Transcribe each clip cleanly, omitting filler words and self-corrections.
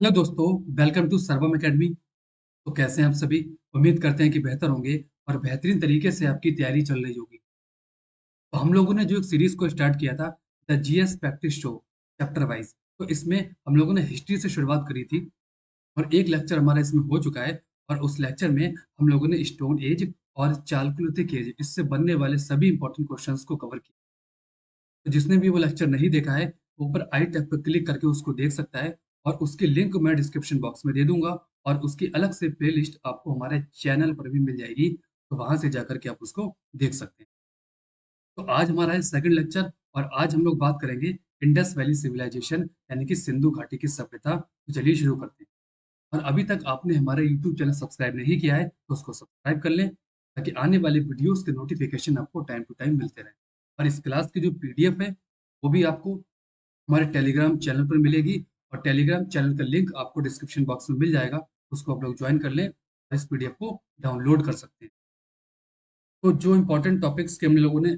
Hello दोस्तों, welcome to सर्वम academy. तो कैसे हैं आप सभी? उम्मीद करते हैं कि बेहतर होंगे और बेहतरीन तरीके से आपकी तैयारी चल रही होगी। तो हम लोगों ने जो एक सीरीज को स्टार्ट किया था, the GS practice show, chapter wise. तो इसमें हम लोगों ने हिस्ट्री से शुरुआत करी थी और एक लेक्चर हमारा इसमें हो चुका है। और उस लेक्चर में हम लोगों ने स्टोन एज और चालकुलिथिक एज, इससे बनने वाले सभी इंपॉर्टेंट क्वेश्चंस को कवर किया। तो जिसने भी वो लेक्चर नहीं देखा है, वो ऊपर आई टैब पर क्लिक करके उसको देख सकता है और उसकी लिंक मैं डिस्क्रिप्शन बॉक्स में दे दूंगा। और उसकी अलग से प्लेलिस्ट आपको हमारे चैनल पर भी मिल जाएगी, तो वहां से जाकर के आप उसको देख सकते हैं। तो आज हमारा है सेकंड लेक्चर और आज हम लोग बात करेंगे इंडस वैली सिविलाइजेशन, यानी कि सिंधु घाटी की सभ्यता। तो चलिए शुरू करते हैं। और अभी तक आपने हमारा यूट्यूब चैनल सब्सक्राइब नहीं किया है तो उसको सब्सक्राइब कर लें, ताकि आने वाले वीडियोस के नोटिफिकेशन आपको टाइम टू टाइम मिलते रहें। और इस क्लास की जो पीडीएफ है, वो भी आपको हमारे टेलीग्राम चैनल पर मिलेगी। और टेलीग्राम चैनल का लिंक आपको डिस्क्रिप्शन बॉक्स में मिल जाएगा, उसको आप लोग ज्वाइन कर लें और इस पीडीएफ को डाउनलोड कर सकते हैं। तो जो इंपॉर्टेंट टॉपिक्स के हम लोगों ने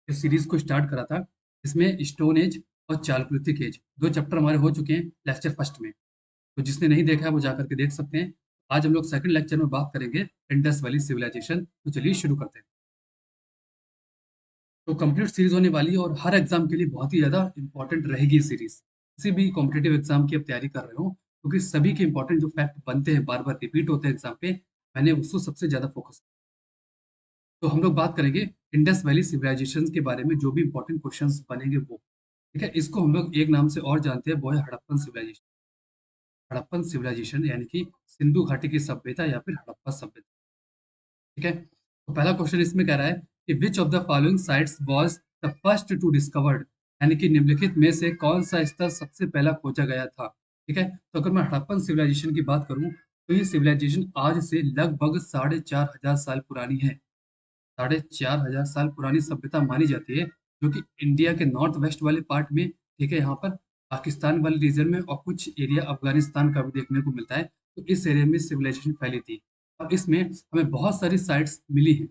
इस सीरीज को स्टार्ट करा था, इसमें स्टोन एज और चालकुलिथिक एज दो चैप्टर हमारे हो चुके हैं लेक्चर फर्स्ट में। तो जिसने नहीं देखा है वो जाकर के देख सकते हैं। आज हम लोग सेकंड लेक्चर में बात करेंगे इंडस वैली सिविलाइजेशन। तो चलिए शुरू करते हैं। तो कंप्लीट सीरीज होने वाली है और हर एग्जाम के लिए बहुत ही ज्यादा इंपॉर्टेंट रहेगी सीरीज। किसी भी कॉम्पिटेटिव एग्जाम की आप तैयारी कर रहे हो, क्योंकि सभी के इंपॉर्टेंट जो फैक्ट बनते हैं बार बार रिपीट होते हैं एग्जाम पे, मैंने उसको सबसे ज्यादा फोकस। तो हम लोग बात करेंगे इंडस वैली सिविलाइजेशन के बारे में, जो भी इंपॉर्टेंट क्वेश्चंस बनेंगे वो। ठीक है, इसको हम लोग एक नाम से और जानते हैं, वो है हड़प्पन सिविलाइजेशन। हड़प्पन सिविलाइजेशन यानी कि सिंधु घाटी की सभ्यता या फिर हड़प्पा सभ्यता। ठीक है, तो पहला क्वेश्चन इसमें कह रहा है कि which of the following sites was the first to discovered, यानी कि निम्नलिखित में से कौन सा स्थल सबसे पहला खोजा गया था। ठीक है, तो अगर मैं हड़प्पन सिविलाइजेशन की बात करूं, तो ये सिविलाइजेशन आज से लगभग 4,500 साल पुरानी है। 4,500 साल पुरानी सभ्यता मानी जाती है, जो कि इंडिया के नॉर्थ वेस्ट वाले पार्ट में, ठीक है, यहाँ पर पाकिस्तान वाले रीजन में और कुछ एरिया अफगानिस्तान का भी देखने को मिलता है। तो इस एरिया में सिविलाइजेशन फैली थी और इसमें हमें बहुत सारी साइट्स मिली हैं।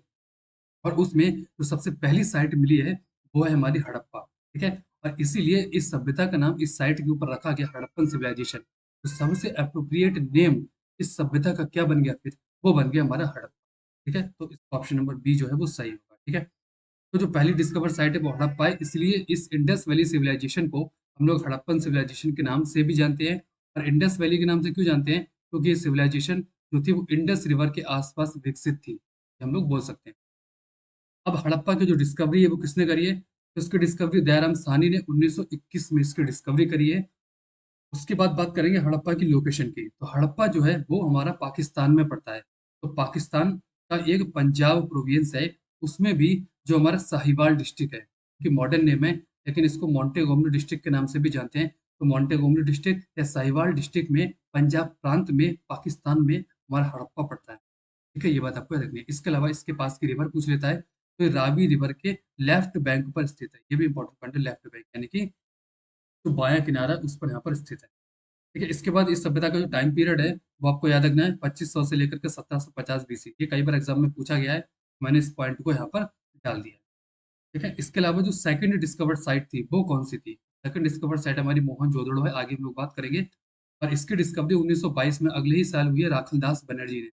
और उसमें जो सबसे पहली साइट मिली है, वो है हमारी हड़प्पा। ठीक है, और इसीलिए इस सभ्यता का नाम इस साइट के ऊपर रखा गया, हड़प्पन सिविलाइजेशन। तो सबसे अप्रोप्रिएट नेम इस सभ्यता का क्या बन गया फिर? वो बन गया हमारा हड़प्पा। ठीक है, तो इस ऑप्शन नंबर बी जो है वो सही होगा। ठीक है, तो जो पहली डिस्कवर साइट है वो हड़प्पा है, इसलिए इस इंडस वैली सिविलाइजेशन को हम लोग हड़प्पन सिविलाइजेशन के नाम से भी जानते हैं। और इंडस वैली के नाम से क्यों जानते हैं? क्योंकि ये सिविलाइजेशन जो थी वो इंडस रिवर के आसपास विकसित थी, ये हम लोग बोल सकते हैं। अब हड़प्पा की जो डिस्कवरी है वो किसने करी है? तो इसकी डिस्कवरी दयाराम साहनी ने 1921 में इसकी डिस्कवरी करी है। उसके बाद बात करेंगे हड़प्पा की लोकेशन की। तो हड़प्पा जो है वो हमारा पाकिस्तान में पड़ता है। तो पाकिस्तान का एक पंजाब प्रोविंस है, उसमें भी जो हमारा साहिवाल डिस्ट्रिक्ट है, कि मॉडर्न नेम है, लेकिन इसको मोंटेगोमरी डिस्ट्रिक्ट के नाम से भी जानते हैं। तो मोंटेगोमरी डिस्ट्रिक्ट या साहिवाल डिस्ट्रिक्ट में पंजाब प्रांत में पाकिस्तान में हमारा हड़प्पा पड़ता है। ठीक है, ये बात आपको याद रखनी है। इसके अलावा इसके पास की रिवर पूछ लेता है, तो ये रावी रिवर के लेफ्ट बैंक पर स्थित है। ये भी इंपॉर्टेंट पॉइंट है, लेफ्ट बैंक यानी कि जो बायां किनारा है, उस पर यहाँ पर स्थित है। ठीक है, इसके बाद इस सभ्यता का जो टाइम पीरियड है वो आपको याद रखना है, 2500 से लेकर के 1750 बीसी। ये कई बार एग्जाम में पूछा गया है, मैंने इस पॉइंट को यहाँ पर डाल दिया। ठीक है, इसके अलावा जो सेकंड डिस्कवर्ड साइट थी वो कौन सी थी? सेकंड डिस्कवर्ड साइट हमारी मोहनजोदड़ो है, आगे हम लोग बात करेंगे। और इसकी डिस्कवरी 1922 में अगले ही साल हुई है, राखलदास बनर्जी ने।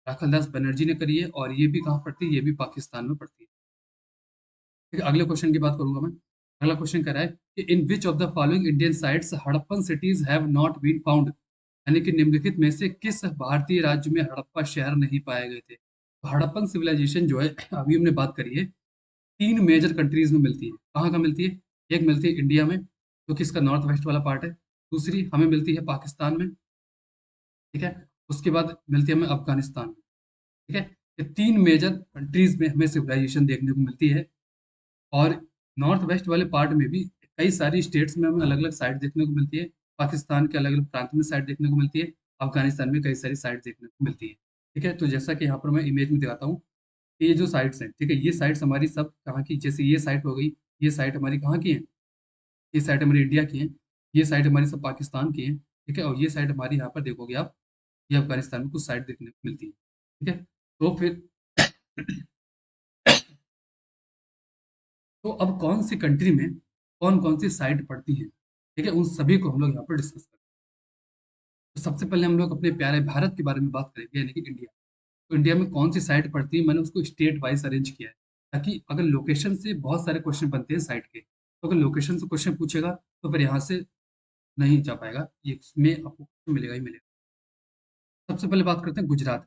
राखलदास बनर्जी ने करी है और ये भी कहाँ पड़ती है? ये भी पाकिस्तान में पड़ती है। ठीक है, अगले क्वेश्चन की बात करूंगा मैं। अगला क्वेश्चन कह रहा है कि in which of the following Indian sites Harappan cities have not been found, यानी कि निम्नलिखित में से किस भारतीय राज्य में हड़प्पा शहर नहीं पाए गए थे? तो हड़प्पन सिविलाइजेशन जो है, अभी हमने बात करी है, तीन मेजर कंट्रीज में मिलती है। कहाँ कहाँ मिलती है? एक मिलती है इंडिया में, जो कि इसका नॉर्थ वेस्ट वाला पार्ट है। दूसरी हमें मिलती है पाकिस्तान में। ठीक है, उसके बाद मिलती है हमें अफगानिस्तान में। ठीक है, ये तीन मेजर कंट्रीज में हमें सिविलाइजेशन देखने को मिलती है। और नॉर्थ वेस्ट वाले पार्ट में भी कई सारी स्टेट्स में हमें अलग अलग साइट देखने को मिलती है। पाकिस्तान के अलग अलग प्रांत में साइट देखने को मिलती है। अफगानिस्तान में कई सारी साइट देखने को मिलती है। ठीक है, तो जैसा कि यहाँ पर मैं इमेज में दिखाता हूँ, कि ये जो साइट्स हैं, ठीक है, ये साइट्स हमारी सब कहाँ की? जैसे ये साइट हो गई, ये साइट हमारी कहाँ की है? ये साइट हमारी इंडिया की है। ये साइट हमारी सब पाकिस्तान की है। ठीक है, और ये साइट हमारी यहाँ पर देखोगे आप, ये अफगानिस्तान में कुछ साइट देखने को मिलती है। ठीक है, तो फिर तो अब कौन सी कंट्री में कौन कौन सी साइट पड़ती है? ठीक है, उन सभी को हम लोग यहाँ पर डिस्कस करें। तो सबसे पहले हम लोग अपने प्यारे भारत के बारे में बात करेंगे, यानी कि इंडिया। तो इंडिया में कौन-सी साइट पड़ती है, मैंने उसको स्टेट वाइज़ अरेंज किया है, ताकि अगर लोकेशन से बहुत सारे क्वेश्चन बनते हैं साइट के, तो अगर लोकेशन से क्वेश्चन पूछेगा, तो फिर यहाँ से नहीं जा पाएगा, ये इसमें आपको क्वेश्चन मिलेगा ही मिलेगा। सबसे पहले बात करते हैं गुजरात।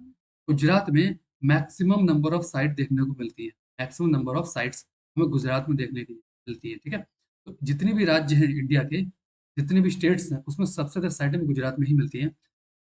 गुजरात में मैक्सिमम नंबर ऑफ साइट देखने को मिलती है। मैक्सिमम नंबर ऑफ साइट्स हमें गुजरात में देखने की मिलती है, ठीक है? तो जितने भी राज्य हैं इंडिया के, जितने भी स्टेट्स हैं, उसमें सबसे ज़्यादा साइटें हमें गुजरात में ही मिलती हैं।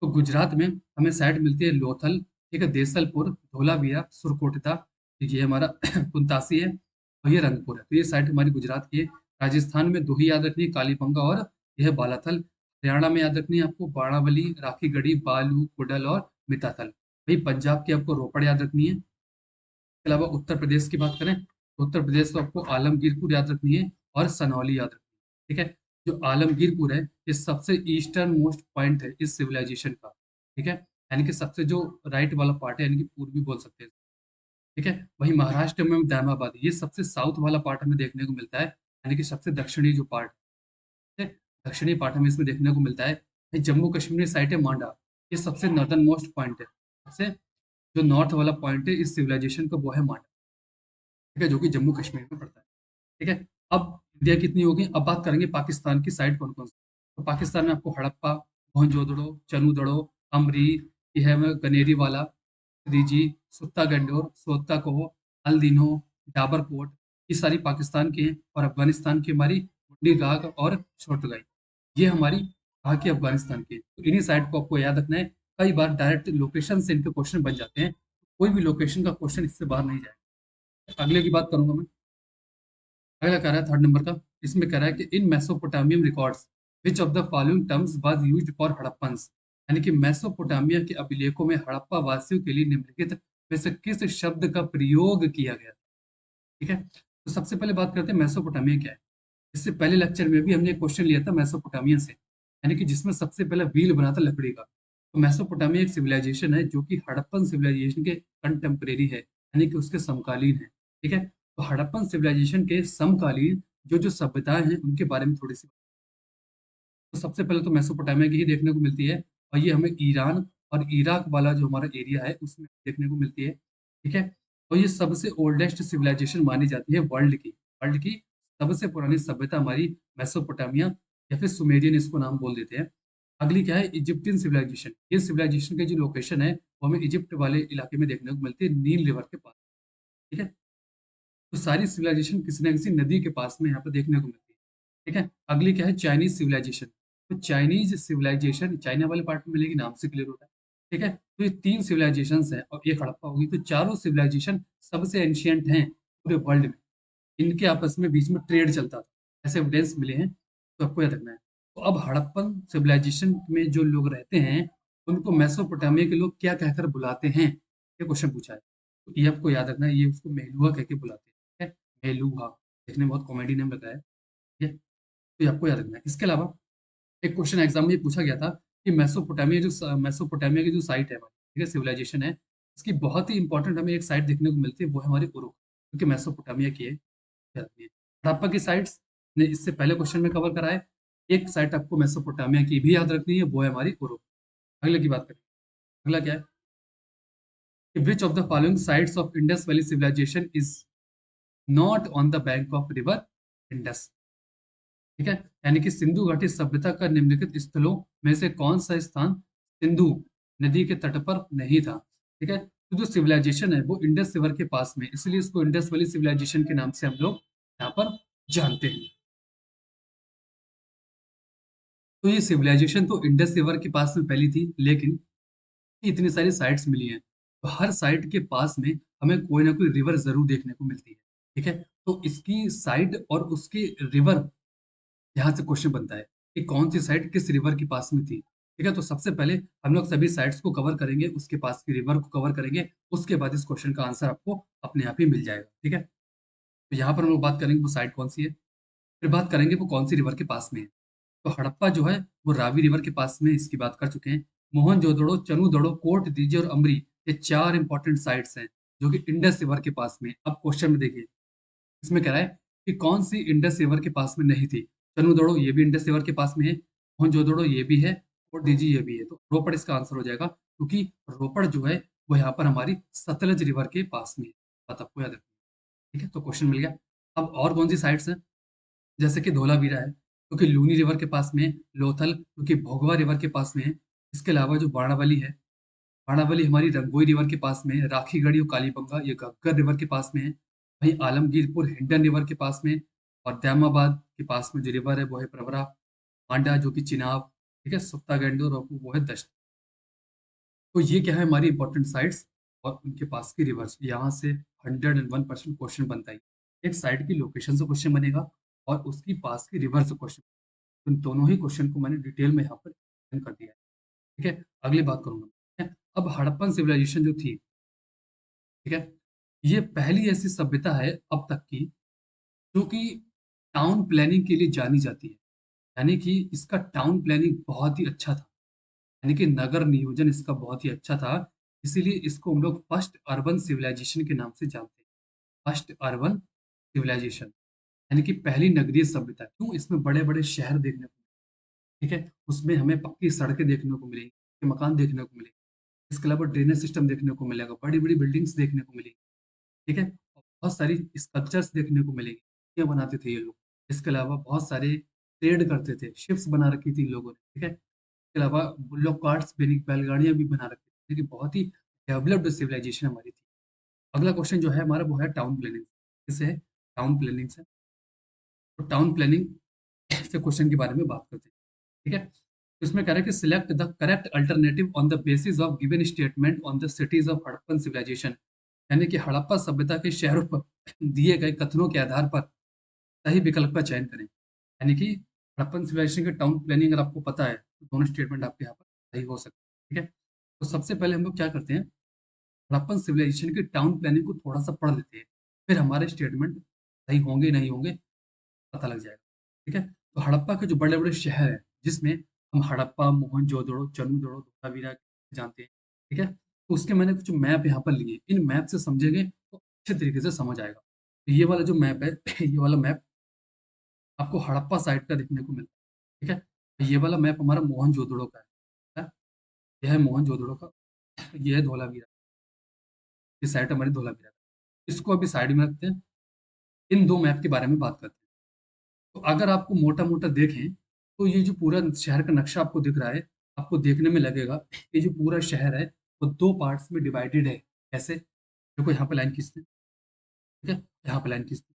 तो गुजरात में हमें साइट मिलती है लोथल, ठीक है, देसलपुर, धोलावीरा, सुरकोटदा, ये हमारा कुंतासी है और ये रंगपुर है। तो ये साइट हमारी गुजरात की है। राजस्थान में 2 ही याद रखनी है, कालीबंगा और ये है बालाथल। हरियाणा में याद रखनी है आपको बाड़ावली, राखीगढ़ी, बालू, कुडल और मिताथल। वहीं पंजाब की आपको रोपड़ याद रखनी है। इसके अलावा उत्तर प्रदेश की बात करें, तो उत्तर प्रदेश को आपको आलमगीरपुर याद रखनी है और सनौली याद रखनी है, ठीक है? जो आलमगीरपुर है, ये सबसे ईस्टर्न मोस्ट पॉइंट है इस सिविलाइजेशन का, ठीक है? यानी कि सबसे जो राइट वाला पार्ट है, यानी कि पूर्वी बोल सकते हैं, ठीक है? वहीं महाराष्ट्र में दामाबाद, ये सबसे साउथ वाला पार्ट हमें देखने को मिलता है, यानी कि सबसे दक्षिणी जो पार्ट है, दक्षिणी पार्ट हमें इसमें देखने को मिलता है। वहीं जम्मू कश्मीर साइट है मांडा, ये सबसे नॉर्दर्न मोस्ट पॉइंट है। सबसे जो नॉर्थ वाला पॉइंट है इस सिविलाइजेशन का, वो है मांडा, ठीक है? जो कि जम्मू कश्मीर में पड़ता है, ठीक है? अब इंडिया कितनी होगी, अब बात करेंगे पाकिस्तान की साइट कौन-कौन सी। तो पाकिस्तान में आपको हड़प्पा, मोहनजोदड़ो, चनूदड़ो, अमरी, ये है में गनेरीवाला, रिजी, सुत्ता गंडोर, सोत्ता कोह, अल-दिनो, डाबरकोट, ये सारी पाकिस्तान की हैं और अफ़गानिस्तान की हमारी मुंडी गाग और छोटगाई, ये हमारी कहाँ की, अफ़गानिस्तान की। तो इन्हीं साइट को आपको याद रखना है। कई बार डायरेक्ट लोकेशन से इनके क्वेश्चन बन जाते हैं। कोई भी लोकेशन का क्वेश्चन इससे बाहर नहीं जाएगा। अगले की बात करूँगा मैं। अगला कह रहा है थर्ड नंबर का, इसमें कह रहा है कि in Mesopotamian records which of the following terms was used for Harappans, यानी कि मेसोपोटामिया के अभिलेखों में हड़प्पा वासियों के लिए निम्नलिखित में से किस शब्द का प्रयोग किया गया, ठीक है? तो सबसे पहले बात करते हैं मेसोपोटामिया क्या है। इससे पहले लेक्चर में भी हमने एक क्वेश्चन लिया था मेसोपोटामिया से, यानी कि जिसमें सबसे पहला व्हील बना था लकड़ी का। तो मेसोपोटामिया एक सिविलाइजेशन है जो कि हड़प्पन सिविलाइजेशन के कंटेम्परेरी है, यानी कि उसके समकालीन है, ठीक है? तो हड़प्पन सिविलाइजेशन के समकालीन जो जो सभ्यताएं हैं उनके बारे में थोड़ी सी, तो सबसे पहले तो मेसोपोटामिया की ही देखने को मिलती है और ये हमें ईरान और इराक वाला जो हमारा एरिया है उसमें देखने को मिलती है, ठीक है? और ये सबसे ओल्डेस्ट सिविलाइजेशन मानी जाती है वर्ल्ड की सबसे पुरानी सभ्यता हमारी मेसोपोटामिया या फिर सुमेरियन इसको नाम बोल देते हैं। अगली क्या है, इजिप्टियन सिविलाइजेशन। ये सिविलाइजेशन की जो लोकेशन है वो हमें इजिप्ट वाले इलाके में देखने को मिलती है, नील रिवर के पास, ठीक है? तो सारी सिविलाइजेशन किसी न किसी नदी के पास में यहाँ पे देखने को मिलती है, ठीक है? अगली क्या है, चाइनीज सिविलाइजेशन। तो चाइनीज सिविलाइजेशन चाइना वाले पार्ट में मिलेगी, नाम से क्लियर होता है, ठीक है? तो ये 3 सिविलाइजेशंस हैं और एक हड़प्पा होगी, तो चारों सिविलाइजेशन सबसे एंशिएंट हैं पूरे वर्ल्ड में। इनके आपस में बीच में ट्रेड चलता था, ऐसे एविडेंस मिले हैं, तो आपको याद रखना है। तो अब हड़प्पन सिविलाइजेशन में जो लोग रहते हैं, उनको मेसोपोटामिया के लोग क्या कहकर बुलाते हैं? ये क्वेश्चन पूछा है। तो ये आपको याद रखना है, ये उसको मेहलुआ कह के बुलाते हैं, ठीक है? मेहलुआ, देखने में बहुत कॉमेडी नेम लग रहा है, ठीक है? तो ये आपको याद रखना है। इसके अलावा एक क्वेश्चन एग्जाम में ये पूछा गया था कि मेसोपोटामिया की जो साइट है हमारी, ठीक है, सिविलाइजेशन है, इसकी बहुत ही इंपॉर्टेंट हमें एक साइट देखने को मिलती है, वो है हमारी उरुक, क्योंकि मेसोपोटामिया की है, जाती है। हड़प्पा की साइट्स ने इससे पहले क्वेश्चन में कवर करा है। एक साइट आपको मेसोपोटामिया की भी याद रखनी है, वो है हमारी उरुक। अगले की बात करें। अगला क्या है, which of the following sites of Indus valley civilisation is not on the bank of river Indus, ठीक है? यानी कि सिंधु घाटी सभ्यता का निम्नलिखित स्थलों में से कौन सा स्थान सिंधु नदी के तट पर नहीं था, ठीक है? तो जो सिविलाइजेशन है वो इंडस रिवर के पास में, इसलिए इसको इंडस वैली सिविलाइजेशन के नाम से हम लोग यहाँ पर जानते हैं। तो ये सिविलाइजेशन तो इंडस रिवर के पास में फैली थी, लेकिन इतनी सारी साइट्स मिली हैं, तो हर साइट के पास में हमें कोई ना कोई रिवर ज़रूर देखने को मिलती है, ठीक है? तो इसकी साइट और उसके रिवर, यहाँ से क्वेश्चन बनता है कि कौन-सी साइट किस रिवर के पास में थी, ठीक है? तो सबसे पहले हम लोग सभी साइट्स को कवर करेंगे, उसके पास की रिवर को कवर करेंगे, उसके बाद इस क्वेश्चन का आंसर आपको अपने आप ही मिल जाएगा, ठीक है? तो यहाँ पर हम लोग बात करेंगे वो साइट कौन-सी है, फिर बात करेंगे वो कौन-सी रिवर के पास में है। तो हड़प्पा जो है वो रावी रिवर के पास में, इसकी बात कर चुके हैं। मोहनजोदड़ो, चनूदड़ो, कोट दीजे और अमरी, ये 4 इंपॉर्टेंट साइट्स हैं जो कि इंडस रिवर के पास में। अब क्वेश्चन में देखिए, इसमें कह रहा है कि कौन सी इंडस रिवर के पास में नहीं थी। चनूदड़ो ये भी इंडस रिवर के पास में है, मोहनजोदड़ो ये भी है, और दीजिए ये भी है, तो रोपड़ इसका आंसर हो जाएगा क्योंकि रोपड़ जो है वो यहाँ पर हमारी सतलज रिवर के पास में है। बात आपको याद रखनी है। ठीक है, तो क्वेश्चन मिल गया। अब और कौन सी साइट्स हैं? जैसे कि धोलावीरा है क्योंकि लूनी रिवर के पास में है, लोथल क्योंकि भोगवा रिवर के पास में है। इसके अलावा जो बाणावली है, बाणावली हमारी रंगोई रिवर के पास में है। राखीगढ़ी और कालीबंगा ये घग्गर रिवर के पास में है। वहीं आलमगीरपुर हिंडन रिवर के पास में, और दैमाबाद के पास में जो रिवर है वो है प्रवरा। मांडा जो कि चिनाब, ठीक है, सुक्ता गैंडोर और वो है दश्त। तो ये क्या है हमारी इंपॉर्टेंट साइट्स और उनके पास की रिवर्स। यहाँ से 101% क्वेश्चन बनता है। एक साइट की लोकेशन से क्वेश्चन बनेगा और उसकी पास की रिवर से क्वेश्चन। इन दोनों ही क्वेश्चन को मैंने डिटेल में यहाँ पर explain कर दिया है। ठीक है, अगली बात करूंगा। ठीक है? अब हड़प्पन सिविलाइजेशन जो थी, ठीक है, ये पहली ऐसी सभ्यता है अब तक की जो कि टाउन प्लानिंग के लिए जानी जाती है। यानी कि इसका टाउन प्लानिंग बहुत ही अच्छा था। यानी कि नगर नियोजन इसका बहुत ही अच्छा था। इसीलिए इसको हम लोग फर्स्ट अर्बन सिविलाइजेशन के नाम से जानते हैं। फर्स्ट अर्बन सिविलाइजेशन यानी कि पहली नगरीय सभ्यता। क्यों? इसमें बड़े-बड़े शहर देखने को, ठीक है? उसमें हमें पक्की सड़कें देखने को मिलेंगी, पक्के मकान देखने को मिलेंगे। इसके अलावा ड्रेनेज सिस्टम देखने को मिलेगा, बड़ी-बड़ी बिल्डिंग्स देखने को मिलेगी, ठीक है? और बहुत सारी स्कल्पचर्स देखने को मिलेगी, क्या बनाते थे ये लोग। इसके अलावा बहुत सारे ट्रेड करते थे, शिप्स बना रखी थी इन लोगों ने, ठीक है? इसके अलावा बुल्लोक कार्ट्स, बैलगाड़ियाँ भी बना रखी थी, देखिए बहुत ही डेवलप्ड सिविलाइजेशन हमारी थी। अगला क्वेश्चन जो है हमारा वो है टाउन प्लानिंग। किससे है? टाउन प्लानिंग से। तो टाउन प्लानिंग से क्वेश्चन के बारे में बात करते हैं, ठीक है? तो इसमें कह रहा है कि select the correct alternative on the basis of given statement on the cities of Harappan civilisation. यानी कि हड़प्पा सभ्यता के शहरों पर दिए गए कथनों के आधार पर सही विकल्प का चयन करें। यानी कि हड़प्पन सिविलाइजेशन के टाउन प्लानिंग अगर आपको पता है तो दोनों स्टेटमेंट आपके यहाँ पर सही हो सकते हैं, ठीक है? तो सबसे पहले हम लोग क्या करते हैं, हड़प्पन सिविलाइजेशन की टाउन प्लानिंग को थोड़ा सा पढ़ लेते हैं, फिर हमारे स्टेटमेंट सही होंगे नहीं होंगे पता लग जाएगा। ठीक है? तो हड़प्पा के जो बड़े-बड़े शहर हैं, जिसमें हम हड़प्पा, मोहनजोदड़ो, चन्नूदड़ो, धोलावीरा जानते हैं, ठीक है? तो उसके मैंने कुछ मैप यहाँ पर लिए। इन मैप से समझेंगे तो अच्छे तरीके से समझ आएगा। तो ये वाला जो मैप है, ये वाला मैप आपको हड़प्पा साइड का देखने को मिलता है, ठीक है? तो ये वाला मैप हमारा मोहनजोदड़ो का है। यह है मोहनजोदड़ो का, ये है धोलावीरा, ये साइड हमारी धोलावीरा का। इसको अभी साइड में रखते हैं, इन 2 मैप के बारे में बात करते हैं। तो अगर आपको मोटा-मोटा देखें, तो ये जो पूरा शहर का नक्शा आपको दिख रहा है, आपको देखने में लगेगा, ये जो पूरा शहर है, वो 2 पार्ट्स में डिवाइडेड है। कैसे? देखो यहाँ पे लाइन खींचते हैं, ठीक है? यहाँ पे लाइन खींचते हैं।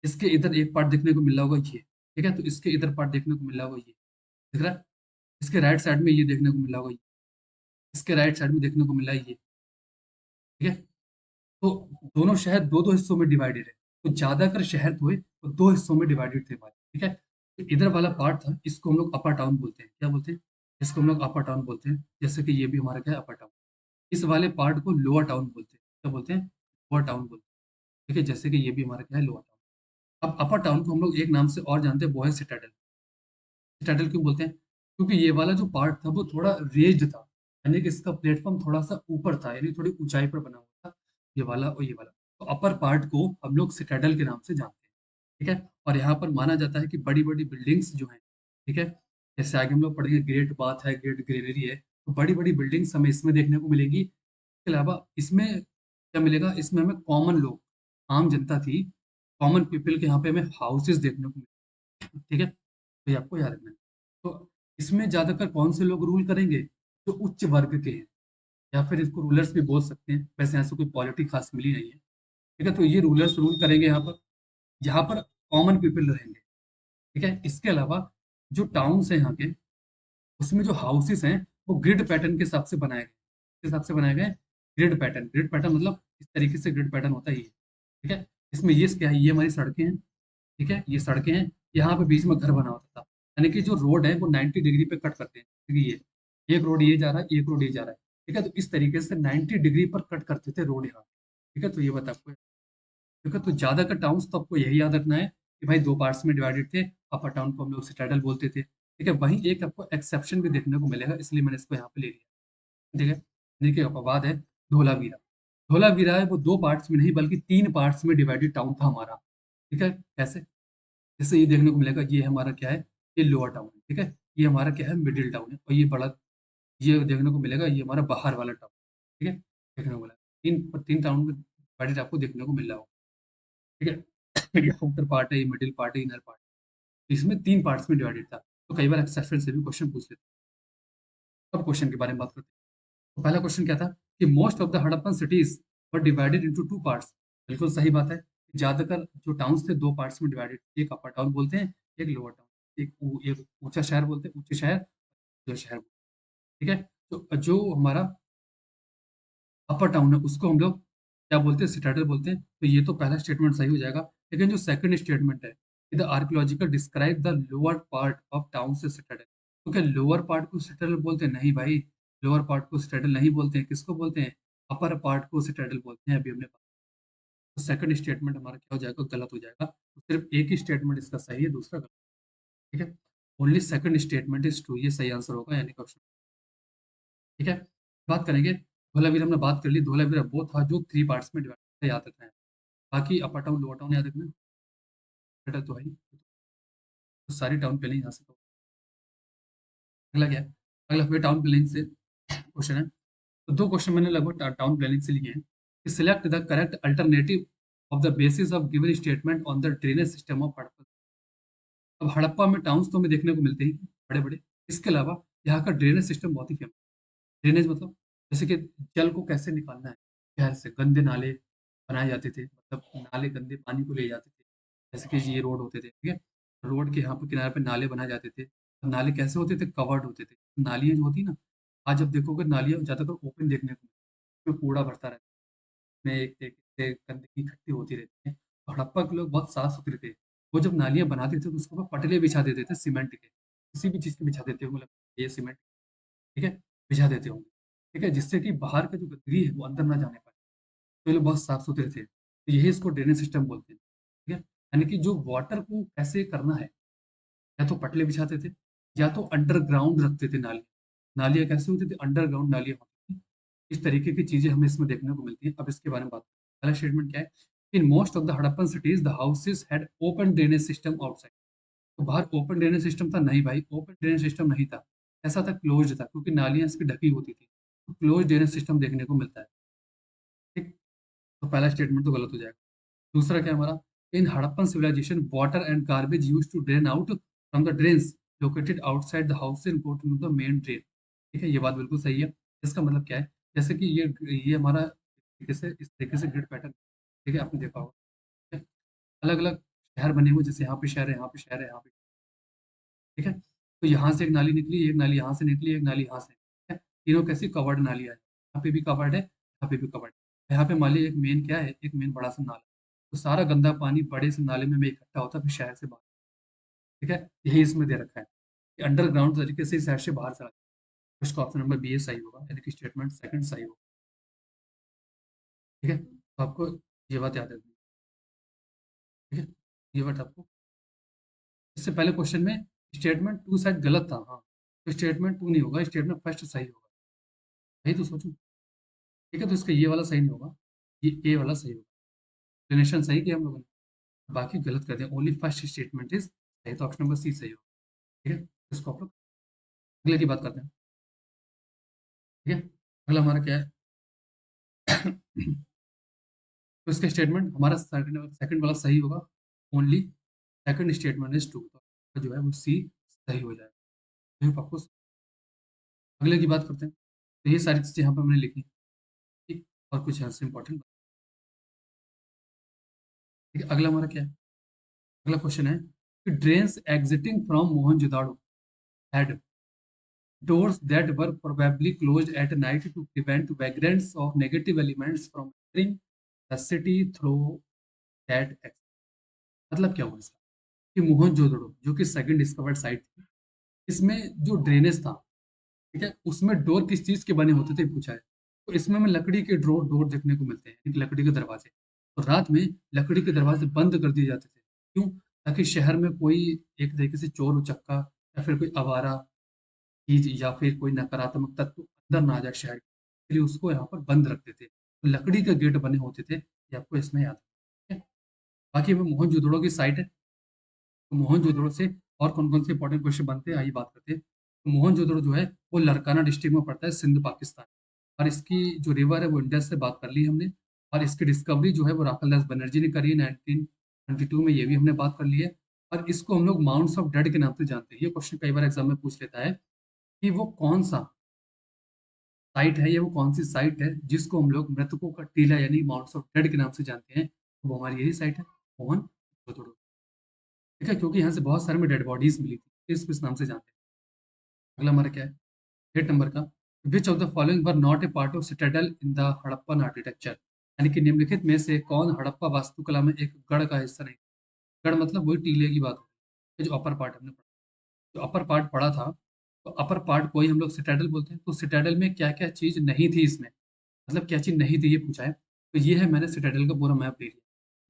इसके इधर एक पार्ट देखने को मिल रहा होगा ये, ठीक है? तो इसके इधर पार्ट देखने को मिल रहा होगा ये, दिख रहा है? इसके राइट साइड में ये देखने को मिल रहा होगा ये, इसके राइट साइड में देखने को मिल रहा है ये, ठीक है? तो दोनों शहर 2-2 हिस्सों में डिवाइडेड है। तो ज़्यादातर शहर तो है, वो 2 हिस्सों में डिवाइडेड थे हमारे, ठीक है? तो इधर वाला पार्ट था, इसको हम लोग अपर टाउन बोलते हैं। क्या बोलते हैं? इसको हम लोग अपर टाउन बोलते हैं। जैसे कि ये भी हमारा क्या है? अपर टाउन। इस वाले पार्ट को लोअर टाउन बोलते हैं। क्या बोलते हैं? लोअर टाउन बोलते हैं। ठीक है? जैसे कि ये भी हमारा क्या है? Lower town. अब अपर टाउन को हम लोग एक नाम से और जानते हैं, वो है सिटाडेल। सिटाडेल क्यों बोलते हैं? क्योंकि ये वाला जो पार्ट था वो थोड़ा रेज्ड था, यानी कि इसका प्लेटफ़ॉर्म थोड़ा-सा ऊपर था, यानी थोड़ी ऊँचाई पर बना हुआ था, ये वाला और ये वाला। तो अपर पार्ट को हम लोग सिटाडेल के नाम से जानते हैं, ठीक है? और यहाँ पर माना जाता है कि बड़ी-बड़ी बिल्डिंग्स जो हैं, ठीक है? जैसे आगे हम लोग पढ़ेंगे ग्रेट बाथ है, ग्रेट ग्रेनरी है, तो बड़ी-बड़ी बिल्डिंग्स हमें इसमें देखने को मिलेंगी। इसके अलावा इसमें क्या मिलेगा? इसमें हमें कॉमन लोग, आम जनता थी, कॉमन पीपल के यहाँ पे हमें हाउसेज़ देखने को ठीक है? तो ये आपको याद रखना है। तो इसमें ज़्यादातर कौन से लोग रूल करेंगे? जो उच्च वर्ग के हैं या फिर इसको रूलर्स भी बोल सकते हैं। वैसे यहाँ से कोई पॉलिटी ख़ास मिली नहीं है। ठीक है? तो ये रूलर्स रूल करेंगे यहाँ पर। यहाँ पर कॉमन पीपल रहेंगे। ठीक है? इसके अलावा जो टाउन्स हैं यहाँ के, उसमें जो हाउसेज़ हैं, वो ग्रिड पैटर्न के हिसाब से बनाए गए। किस हिसाब से बनाए गए? ग्रिड पैटर्न मतलब इस तरीके से ग्रिड पैटर्न होता है ये। ठीक है? इसमें ये क्या है? ये हमारी सड़कें हैं। ठीक है? ये सड़कें हैं, यहाँ पे बीच में घर बना होता था। यानी कि जो रोड है वो 90 डिग्री पे कट करते हैं। देखिए ये, एक रोड ये जा रहा है, एक रोड ये जा रहा है। ठीक है? तो इस तरीके से 90 डिग्री पर कट करते थे रोड यहाँ। ठीक है? तो ये बात आपको, ठीक है? तो ज़्यादातर टाउन्स तो आपको यही याद रखना है कि भाई 2 पार्ट्स में डिवाइडेड थे। अपर टाउन को हम लोग सिटाडेल बोलते थे। ठीक है? वहीं एक आपको एक्सेप्शन भी देखने को मिलेगा, इसलिए मैंने इसको यहाँ पे ले लिया। ठीक है? देखिए अपवाद है धोलावीरा। धोलावीरा है वो 2 पार्ट्स में नहीं बल्कि 3 पार्ट्स में डिवाइडेड टाउन था हमारा। ठीक है? कैसे? जैसे ये देखने को मिलेगा, ये हमारा क्या है? ये लोअर टाउन है, ठीक है? ये हमारा क्या है, मिडिल टाउन है, और ये बड़ा, ये देखने को मिलेगा, ये हमारा बाहर वाला टाउन, ठीक है, देखने को मिला। 3 टाउन में डिवाइडेड आपको देखने को मिल रहा होगा, ठीक है। ये आउटर पार्ट है, ये मिडिल पार्ट है, इनर पार्ट। इसमें 3 पार्ट्स में डिवाइडेड था। तो कई बार एक्सेप्शन से भी क्वेश्चन पूछ लेते हैं। अब क्वेश्चन के बारे में बात करते हैं। तो पहला क्वेश्चन क्या था कि most of the Harappan cities were divided into 2 parts. बिल्कुल सही बात है। ज्यादातर जो टाउन्स थे 2 पार्ट्स में डिवाइडेड, एक अपर टाउन बोलते हैं, एक लोअर टाउन। एक ऊंचा शहर बोलते हैं, ऊंचे शहर, जो शहर, ठीक है। तो जो हमारा अपर टाउन है उसको हम लोग क्या बोलते हैं, सिटाडेल बोलते हैं। तो ये तो पहला स्टेटमेंट सही हो जाएगा। लेकिन जो सेकंड स्टेटमेंट है, the archaeological describe the lower part of town से सिटाडेल। तो क्या लोअर पार्ट को सिटाडेल बोलते हैं? नहीं भाई, लोअर पार्ट को सिटाडेल नहीं बोलते हैं। किसको बोलते हैं? अपर पार्ट को सिटाडेल बोलते हैं। अभी हमने बात, तो सेकंड स्टेटमेंट हमारा क्या हो जाएगा, गलत हो जाएगा। तो सिर्फ एक ही स्टेटमेंट इसका सही है, दूसरा गलत, ठीक है। Only second statement is true, ये सही आंसर होगा, यानी कि ऑप्शन, ठीक है। बात करेंगे धोलावीरा, हमने बात कर ली। धोलावीरा वो था जो 3 पार्ट्स में डिवाइड है, याद रखना है। बाकी अपर टाउन लोअर टाउन याद रखना, बेटा तो है ही। तो सारी टाउन प्लानिंग यहाँ से तो। अगला क्या है? अगला फिर टाउन प्लानिंग से क्वेश्चन है। तो 2 क्वेश्चन मैंने लगभग टाउन प्लानिंग से लिए हैं कि select the correct alternative of the basis of given statement on the drainage system of Harappa. अब हड़प्पा में टाउन्स तो हमें देखने को मिलते ही बड़े बड़े। इसके अलावा यहाँ का ड्रेनेज सिस्टम बहुत ही फेमस। ड्रेनेज मतलब जैसे कि जल को कैसे निकालना है शहर से, गंदे नाले बनाए जाते थे, मतलब नाले गंदे पानी को ले जाते थे। जैसे कि ये रोड होते थे, ठीक है, रोड के यहाँ पे किनारे पे नाले बनाए जाते थे। अब नाले कैसे होते थे? कवर्ड होते थे। नालियाँ जो होती ना, आज जब देखोगे नालियाँ ज़्यादातर ओपन देखने को मिलती है, उसमें कूड़ा भरता रहता है, उसमें एक एक से गंदगी इकट्ठी होती रहती है। तो हड़प्पा के लोग बहुत साफ सुथरे थे। वो जब नालियाँ बनाते थे तो उसके ऊपर पटले बिछा देते थे सीमेंट के, किसी भी चीज़ के बिछा देते होंगे, मतलब ये सीमेंट, ठीक है, बिछा देते होंगे, ठीक है, जिससे कि बाहर का जो गंदगी है वो अंदर ना जाने पाए। तो ये लोग बहुत साफ सुथरे थे, तो यही इसको ड्रेनेज सिस्टम बोलते हैं, ठीक है। यानी कि जो वाटर को कैसे करना है, या तो पटले बिछाते थे, या तो अंडरग्राउंड रखते थे नाली। नालियाँ कैसे होती थी? अंडरग्राउंड नालियाँ होती थी। इस तरीके की चीजें हमें इसमें देखने को मिलती हैं। अब इसके बारे में बात करें। पहला स्टेटमेंट क्या है? In most of the Harappan cities the houses had open drainage system outside. तो बाहर ओपन ड्रेनेज सिस्टम था? नहीं भाई, ओपन ड्रेनेज सिस्टम नहीं था। ऐसा था, क्लोज्ड था, क्योंकि नालियाँ इसकी ढकी होती थी। तो क्लोज्ड ड्रेनेज सिस्टम देखने को मिलता है, ठीक। तो पहला स्टेटमेंट तो गलत हो जाएगा। दूसरा क्या है हमारा? In Harappan civilization water and garbage used to drain out from the drains located outside the house and go to the main drain. ठीक है, ये बात बिल्कुल सही है। इसका मतलब क्या है? जैसे कि ये हमारा इस तरीके से ग्रिड पैटर्न, ठीक है, आपने देखा होगा। अलग अलग शहर बने हुए, जैसे यहाँ पे शहर है, यहाँ पे शहर है, यहाँ पे, ठीक है। तो यहाँ से एक नाली निकली, एक नाली यहाँ से निकली, एक नाली यहाँ से, ठीक है। तीनों कैसी कवर्ड नालियाँ है, यहाँ पे भी कवर्ड है, यहाँ पे भी कवर्ड है। यहाँ पे मान लीजिए एक मेन क्या है, एक मेन बड़ा सा नाला, तो सारा गंदा पानी बड़े से नाले में इकट्ठा होता है, फिर शहर से बाहर, ठीक है। यही इसमें दे रखा है कि अंडरग्राउंड तरीके से इस शहर से बाहर चला जाए। इसका ऑप्शन नंबर बी ए सही होगा, यानी कि स्टेटमेंट सेकंड सही होगा, ठीक है। तो आपको ये बात याद रखनी है, ठीक है। ये बात आपको, इससे पहले क्वेश्चन में स्टेटमेंट टू शायद गलत था, हाँ, तो स्टेटमेंट टू नहीं होगा, स्टेटमेंट फर्स्ट सही होगा। यही तो सोचूं, ठीक है। तो इसका ये वाला सही नहीं होगा, ये ए वाला सही होगा। एक्सप्लेनेशन सही किया हम लोगों ने, बाकी गलत कर दिया। ओनली फर्स्ट स्टेटमेंट इज सही, तो ऑप्शन नंबर सी सही होगा, ठीक है। इसको आप लोग अगले की बात करते हैं, ठीक है। अगला हमारा क्या है? तो इसका स्टेटमेंट हमारा सेकंड सेकंड वाला सही होगा। Only second statement is true, तो जो है वो सी सही हो जाएगा। तो आपको अगले की बात करते हैं। तो ये सारी चीजें यहाँ पे हमने लिखी, ठीक। और कुछ यहाँ से इंपॉर्टेंट, ठीक है। अगला हमारा क्या है? अगला क्वेश्चन है कि drains exiting from Mohenjodaro had doors that were probably closed at night to prevent vagrants or negative elements from entering the city through that exit। मतलब क्या हुआ इसका? कि मोहनजोदड़ो जो कि सेकंड डिस्कवर्ड साइट थी, इसमें जो ड्रेनेज था, ठीक है, उसमें डोर किस चीज के बने होते थे पूछा है। तो इसमें हमें लकड़ी के डोर डोर देखने को मिलते हैं, एक लकड़ी के दरवाजे। तो रात में लकड़ी के दरवाजे बंद कर दिए जाते थे, क्यों? ताकि शहर में कोई एक तरीके से चोर उचक्का या फिर कोई आवारा चीज या फिर कोई नकारात्मक तत्व अंदर ना आ जाए शहर के, इसलिए उसको यहाँ पर बंद रखते थे। तो लकड़ी के गेट बने होते थे, ये आपको इसमें याद है, ठीक है? बाकी हमें मोहनजोदड़ो की साइट है, तो मोहनजोदड़ो से और कौन-कौन से इंपॉर्टेंट क्वेश्चन बनते हैं, आइए बात करते हैं। तो मोहनजोदड़ो जो है, वो लरकाना डिस्ट्रिक्ट में पड़ता है, सिंध, पाकिस्तान। और इसकी जो रिवर है, वो इंडस से बात कर ली हमने। और इसकी डिस्कवरी जो है, वो राखालदास बनर्जी ने करी है 1922 में, ये भी हमने बात कर ली है। और इसको हम लोग माउंट्स ऑफ डेड के नाम से जानते हैं। ये क्वेश्चन कई बार एग्जाम में पूछ लेता है कि वो कौन-सा साइट है, ये वो कौन-सी साइट है, जिसको हम लोग मृतकों का टीला यानी माउंट्स ऑफ डेड के नाम से जानते हैं। तो वो हमारी यही साइट है, मोहनजोदड़ो। ठीक है? क्योंकि यहाँ से बहुत सारे में डेड बॉडीज़ मिली थी, इस नाम से जानते हैं। अगला हमारा क्या है? 8 नंबर का, which of the following were not a part of Citadel in the Harappan architecture? यानी कि निम्नलिखित में से कौन हड़प्पा वास्तुकला में एक गढ़ का हिस्सा नहीं? गढ़ मतलब वही टीले की बात होती है, जो अपर पार्ट हमने पढ़ा। जो अपर पार्ट पढ़ा था, तो अपर पार्ट को ही हम लोग सिटाडेल बोलते हैं। तो सिटाडेल में क्या-क्या चीज़ नहीं थी इसमें? मतलब क्या चीज़ नहीं थी, ये पूछा है। तो ये है, मैंने सिटाडेल का पूरा मैप ले लिया।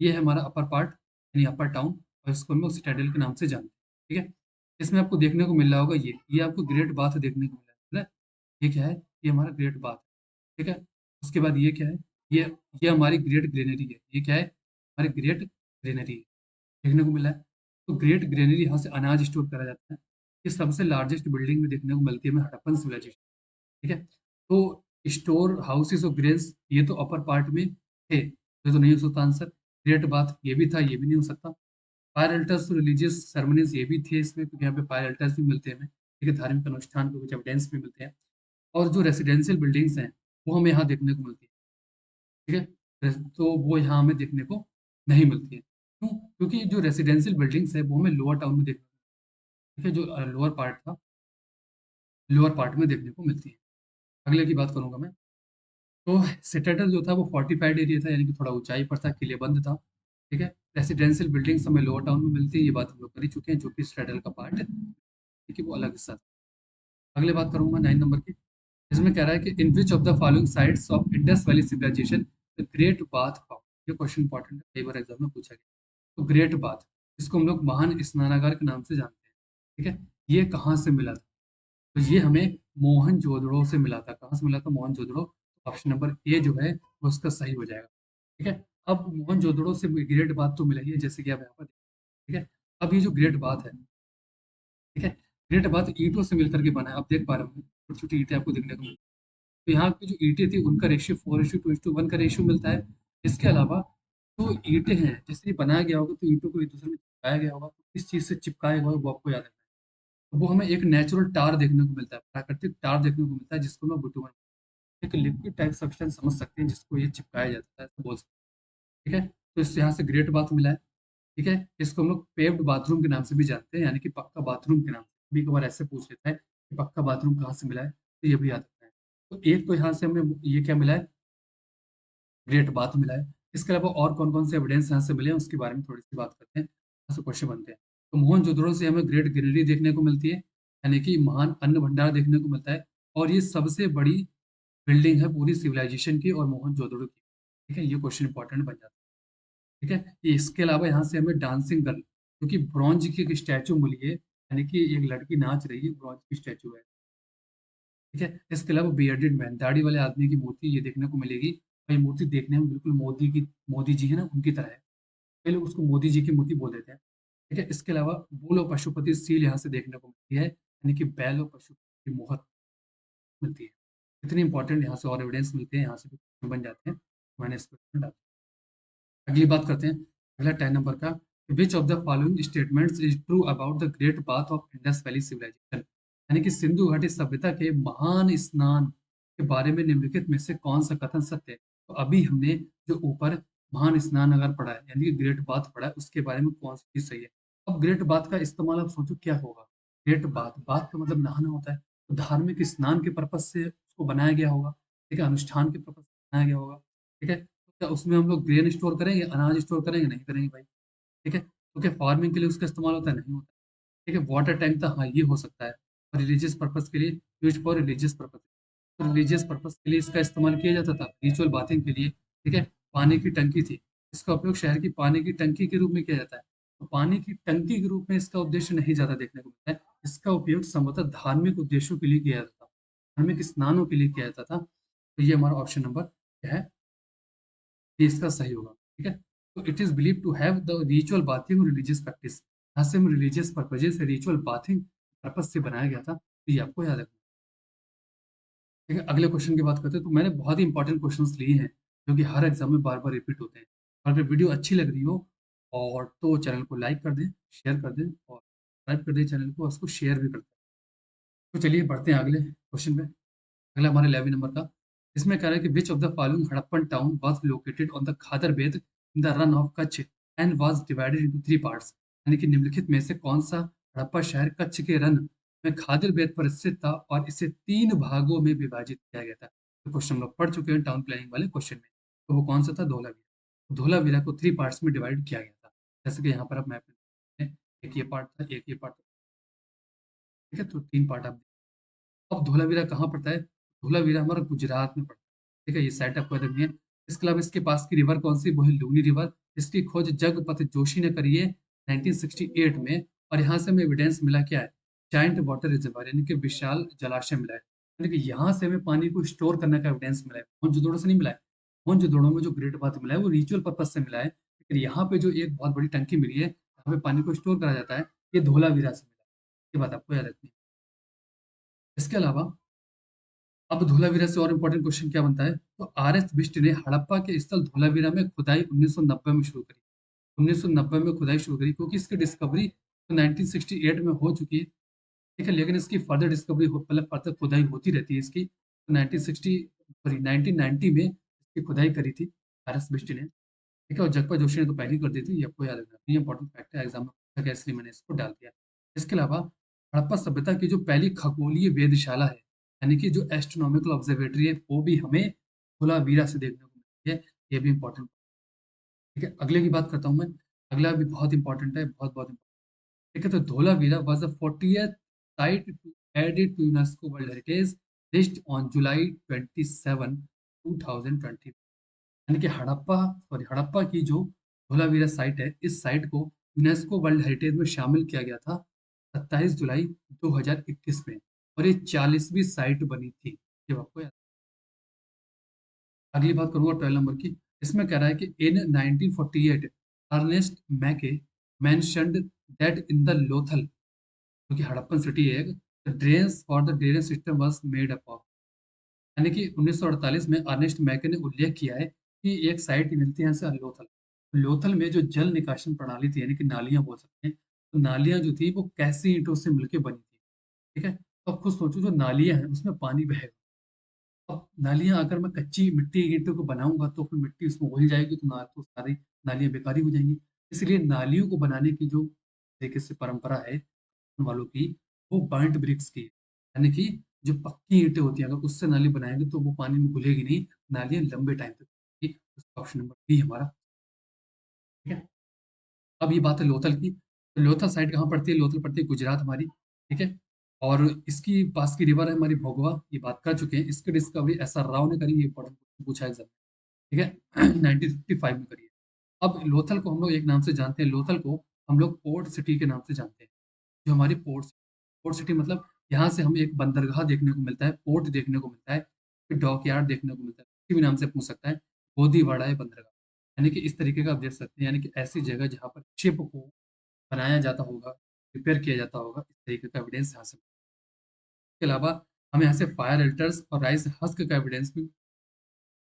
ये है हमारा अपर पार्ट यानी अपर टाउन, और इसको हम लोग सिटाडेल के नाम से जानते हैं। ठीक है? इसमें आपको देखने को मिल रहा होगा ये आपको ग्रेट बाथ देखने को मिला है। ये क्या है? ये हमारा ग्रेट बाथ, ठीक है? उसके बाद ये क्या है? ये ये हमारी ग्रेट ग्रेनरी है। ये क्या है? हमारी ग्रेट ग्रेनरी है, देखने को मिला है। तो ग्रेट ग्रेनरी, यहाँ से अनाज स्टोर करा जाता है। ये सबसे लार्जेस्ट बिल्डिंग में देखने को मिलती है हमें हड़प्पन सिविलाइजेशन। ठीक है? तो स्टोर हाउसेस ऑफ ग्रेन्स, ये तो अपर पार्ट में थे, ये तो नहीं हो सकता आंसर। ग्रेट बाथ ये भी था, ये भी नहीं हो सकता। फायर अल्टर्स रिलीजियस सेरेमनीज, ये भी थे इसमें, क्योंकि यहाँ पे फायर अल्टर्स भी मिलते हैं हमें। ठीक है? धार्मिक अनुष्ठान के कुछ एविडेंस भी मिलते हैं। और जो रेसिडेंशियल बिल्डिंग्स हैं, वो हमें यहाँ देखने को मिलती है। ठीक है? तो वो यहाँ हमें देखने को नहीं मिलती है। क्यों? क्योंकि जो रेसिडेंशियल बिल्डिंग्स है, वो हमें लोअर टाउन में देखने को, ठीक है? जो लोअर पार्ट था, लोअर पार्ट में देखने को मिलती है। अगले की बात करूंगा मैं। तो सिटाडेल जो था, वो फोर्टिफाइड एरिया था, यानी कि थोड़ा ऊंचाई पर था, किलेबंद था। ठीक है? रेसिडेंशियल बिल्डिंग्स हमें लोअर टाउन में मिलती है, ये बात हम लोग कर ही चुके हैं, जो कि सिटाडेल का पार्ट है। ठीक है? वो अलग हिस्सा था। अगले बात करूंगा 9 नंबर की। इसमें कह रहा है कि in which of the following sites of Indus valley civilization the great bath found? ये क्वेश्चन इंपॉर्टेंट है, कई बार एग्जाम में पूछा गया। तो ग्रेट बाथ, इसको हम लोग महान स्नानागार के नाम से जानते हैं। ठीक है? ये कहाँ से मिला था? तो ये हमें मोहनजोदड़ो से मिला था। कहाँ से मिला था? मोहनजोदड़ो। ऑप्शन नंबर ए जो है, वो उसका सही हो जाएगा। ठीक है? अब मोहनजोदड़ो से ग्रेट बाथ तो मिला ही है, जैसे कि आप यहाँ पर, ठीक है? अब ये जो ग्रेट बाथ है, ठीक है? ग्रेट बाथ ईंटों से मिलकर के बना है। आप देख पा रहे होंगे, छोटी-छोटी ईंटें आपको देखने को मिल, तो यहाँ की जो ईंटें थी, उनका रेशियो 4:2:1 का रेशियो मिलता है। इसके अलावा जो ईंटें हैं, जैसे ये बनाया गया होगा, तो ईंटों को एक दूसरे में चिपकाया गया होगा, तो किस चीज़ से चिपकाया गया होगा, वो आपको याद रखना है। तो वो हमें एक नेचुरल टार देखने को मिलता है, प्राकृतिक टार देखने को मिलता है, जिसको हम बिटुमन, एक लिक्विड टाइप सब्सटेंस समझ सकते हैं, जिसको ये चिपकाया जाता है, ऐसा बोल सकते हैं। ठीक है? तो इससे यहाँ से ग्रेट बाथ मिला है। ठीक है? इसको हम लोग पेव्ड बाथरूम के नाम से भी जानते हैं, यानी कि पक्का बाथरूम के नाम से। कभी-कभार ऐसे पूछ लेता है कि पक्का बाथरूम कहाँ से मिला है, तो ये भी याद रखना है। तो एक तो यहाँ से हमें ये क्या मिला है? ग्रेट बाथ मिला है। इसके अलावा और कौन-कौन से एविडेंस यहाँ से मिले हैं, उसके बारे में थोड़ी-सी बात करते हैं। यहाँ से क्वेश्चन बनते हैं। तो मोहनजोदड़ो से हमें ग्रेट ग्रेनरी देखने को मिलती है, यानी कि महान अन्न भंडार देखने को मिलता है, और ये सबसे बड़ी बिल्डिंग है पूरी सिविलाइजेशन की और मोहनजोदड़ो की। ठीक है? ये क्वेश्चन इंपॉर्टेंट बन जाता है। ठीक है? ये इसके अलावा यहाँ से हमें डांसिंग गर्ल, जो कि ब्रॉन्ज की एक स्टैचू मिली है, यानी कि एक लड़की नाच रही है, ब्रॉन्ज की स्टैचू है। ठीक है? इसके अलावा बियर्डेड मैन, दाढ़ी वाले आदमी की मूर्ति ये देखने को मिलेगी, और ये मूर्ति देखने में बिल्कुल मोदी जी है ना, उनकी तरह है। कई लोग उसको मोदी जी की मूर्ति बोल देते हैं। ठीक है? इसके अलावा बुल और पशुपति सील यहाँ से देखने को मिलती है, यानी कि बैल और पशुपति की मोहर मिलती है। इतनी इंपॉर्टेंट यहाँ से और एविडेंस मिलते हैं, यहाँ से भी क्वेश्चन बन जाते हैं। मैंने इस क्वेश्चन डाला। अगली बात करते हैं, अगला 10 नंबर का, which of the following statements is true about the great bath of Indus valley civilisation? यानी कि सिंधु घाटी सभ्यता के महान स्नान के बारे में निम्नलिखित में से कौन सा कथन सत्य है? तो अभी हमने जो ऊपर महान स्नान अगर पढ़ा है, यानी कि ग्रेट बाथ पढ़ा है, उसके बारे में कौन सी चीज सही है? अब ग्रेट बाथ का इस्तेमाल आप सोचो क्या होगा? ग्रेट बाथ, बाथ का मतलब नहाना होता है, तो धार्मिक स्नान के पर्पज से उसको बनाया गया होगा। ठीक है? अनुष्ठान के पर्पज से बनाया गया होगा। ठीक है? क्या उसमें हम लोग ग्रेन स्टोर करेंगे, अनाज स्टोर करेंगे? नहीं करेंगे भाई। ठीक है? तो क्या फार्मिंग के लिए उसका इस्तेमाल होता है? नहीं होता। ठीक है? वाटर टैंक था, हाँ, ये हो सकता है। और रिलीजियस पर्पज़ के लिए, यूज्ड फॉर रिलीजियस पर्पज़। तो रिलीजियस पर्पज़ के लिए इसका इस्तेमाल किया जाता था, रिचुअल बाथिंग के लिए। ठीक है? पानी की टंकी थी, इसका उपयोग शहर की पानी की टंकी के रूप में किया जाता है। तो पानी की टंकी के रूप में इसका उद्देश्य नहीं ज़्यादा देखने को मिलता है। इसका उपयोग संभवतः धार्मिक उद्देश्यों के लिए किया जाता था, धार्मिक स्नानों के लिए किया जाता था। तो ये हमारा ऑप्शन नंबर क्या है? ये इसका सही होगा। ठीक है? तो it is believed to have the ritual bathing religious practice. यहाँ से हम रिलीजियस पर्पजेज से रिचुअल बाथिंग पर्पज से बनाया गया था, तो ये आपको याद रखना। ठीक है, अगले क्वेश्चन की बात करते हैं। तो मैंने बहुत ही इंपॉर्टेंट क्वेश्चंस लिए हैं जो कि हर एग्जाम में बार बार रिपीट होते हैं। अगर वीडियो अच्छी लग रही हो और तो चैनल को लाइक कर दें, शेयर कर दें और सब्सक्राइब कर दें चैनल को, और उसको शेयर भी कर दें। तो चलिए बढ़ते हैं अगले क्वेश्चन में। अगला हमारे 11 नंबर का, इसमें कह रहा है कि which of the following Harappan town was located on the khadar bed in the run of Kutch and was divided into three parts. यानी कि निम्नलिखित में से कौन सा हड़प्पा शहर कच्छ के रन में खादर बेद पर स्थित था और इसे तीन भागों में विभाजित किया गया था। तो क्वेश्चन हम लोग पढ़ चुके हैं टाउन प्लानिंग वाले क्वेश्चन में। तो वो कौन सा था? धोलावीरा। धोलावीरा को थ्री पार्ट्स में डिवाइड किया गया था, जैसे कि यहाँ पर आप मैप में, एक ये पार्ट था, एक ये पार्ट था। ठीक है, तो तीन पार्ट आप। अब धोलावीरा कहाँ पड़ता है? धोलावीरा हमारा गुजरात में पड़ता है। ठीक है, ये साइट आपको याद रखनी है। इसके अलावा इसके पास की रिवर कौन सी? वो है लूनी रिवर। इसकी खोज जगपत जोशी ने करी है 1968 में। और यहाँ से हमें एविडेंस मिला क्या है? जाइंट वाटर रिजर्वायर, यानी कि विशाल जलाशय मिला है। यानी कि यहाँ से हमें पानी को स्टोर करने का एविडेंस मिला है, मोहनजोदड़ो से नहीं मिला है। मोहनजोदड़ो में जो ग्रेट बात मिला है वो रिचुअल पर्पज से मिला है, लेकिन यहाँ पे जो एक बहुत बड़ी टंकी मिली है जहाँ पे पानी को स्टोर करा जाता है, ये धोलावीरा से मिला है। ये बात आपको याद रखनी है। इसके अलावा अब धोलावीरा से और इम्पोर्टेंट क्वेश्चन क्या बनता है? तो आर एस बिष्ट ने हड़प्पा के स्थल धोलावीरा में खुदाई 1990 में शुरू करी। 1990 में खुदाई शुरू करी क्योंकि इसकी डिस्कवरी तो 1968 में हो चुकी है। ठीक है, लेकिन इसकी फर्दर डिस्कवरी हो, मतलब फर्दर खुदाई होती रहती है इसकी। तो 1960 सॉरी 1990 में इसकी खुदाई करी थी आर एस बिष्ट ने। ठीक है, और जगपत जोशी ने तो पहले ही कर दी थी, ये आपको याद रखना। ये इंपॉर्टेंट फैक्ट है, एग्जाम में पूछा गया इसलिए मैंने इसको डाल दिया। इसके अलावा हड़प्पा सभ्यता की जो पहली खगोलीय वेधशाला है, यानी कि जो एस्ट्रोनॉमिकल ऑब्जर्वेटरी है, वो भी हमें धोलावीरा से देखने को मिलती है। ये भी इंपॉर्टेंट। ठीक है, अगले की बात करता हूँ मैं। अगला भी बहुत इंपॉर्टेंट है, बहुत बहुत important। ठीक है, तो Dholavira was the 40th site to added to UNESCO world heritage list on July 27, 2020। यानी कि हड़प्पा की जो धोलावीरा साइट है, इस साइट को यूनेस्को वर्ल्ड हेरिटेज में शामिल किया गया था 27 जुलाई 2021 में। और ये 40वीं साइट बनी थी। ये आपको याद। अगली बात करूंगा 12 नंबर की। इसमें कह रहा है कि इन 1948 अर्नेस्ट मैके mentioned that in the Lothal, जो कि हड़प्पन सिटी है, the drains for the drainage system was made up of. यानी कि 1948 में अर्नेस्ट मैके ने उल्लेख किया है कि एक साइट मिलती है यहाँ से लोथल। लोथल में जो जल निकासन प्रणाली थी, यानी कि नालियां बोल सकते हैं, तो नालियां जो थी वो कैसी ईंटों से मिलकर बनी थी। ठीक है, तो अब खुद सोचो, जो नालियां हैं उसमें पानी बहेगा। अब नालियां अगर मैं कच्ची मिट्टी की ईंटों को बनाऊंगा तो फिर मिट्टी उसमें घुल जाएगी, तो ना तो सारी नालियां बेकारी हो जाएंगी। इसलिए नालियों को बनाने की जो तरीके से परंपरा है उन वालों की, वो बर्न्ट ब्रिक्स की है। यानी कि जो पक्की ईंटें होती हैं, अगर उससे नाली बनाएंगे तो वो पानी में घुलेगी नहीं, नालियां लंबे टाइम तक चलेंगी। उसका ऑप्शन नंबर बी हमारा। ठीक है, अब ये बात है लोथल की। तो लोथल साइड कहाँ पड़ती है? लोथल पड़ती है गुजरात हमारी। ठीक है, और इसकी पास की रिवर है हमारी भोगवा, ये बात कर चुके हैं। इसकी डिस्कवरी एस आर राव ने करी, ये इंपॉर्टेंट पूछा एग्जाम। ठीक है 1955 में करी है। अब लोथल को हम लोग एक नाम से जानते हैं, लोथल को हम लोग पोर्ट सिटी के नाम से जानते हैं। जो हमारी पोर्ट सिटी मतलब यहाँ से हमें एक बंदरगाह देखने को मिलता है, पोर्ट देखने को मिलता है, फिर डॉक यार्ड देखने को मिलता है। किसी भी नाम से पूछ सकता है, गोदीवाड़ा है बंदरगाह। यानी कि इस तरीके का आप देख सकते हैं, यानी कि ऐसी जगह जहाँ पर शिप को बनाया जाता होगा, रिपेयर किया जाता होगा, इस तरीके का एविडेंस यहाँ से। इसके अलावा हमें यहाँ से फायर एल्टर्स और राइस हस्क का एविडेंस भी,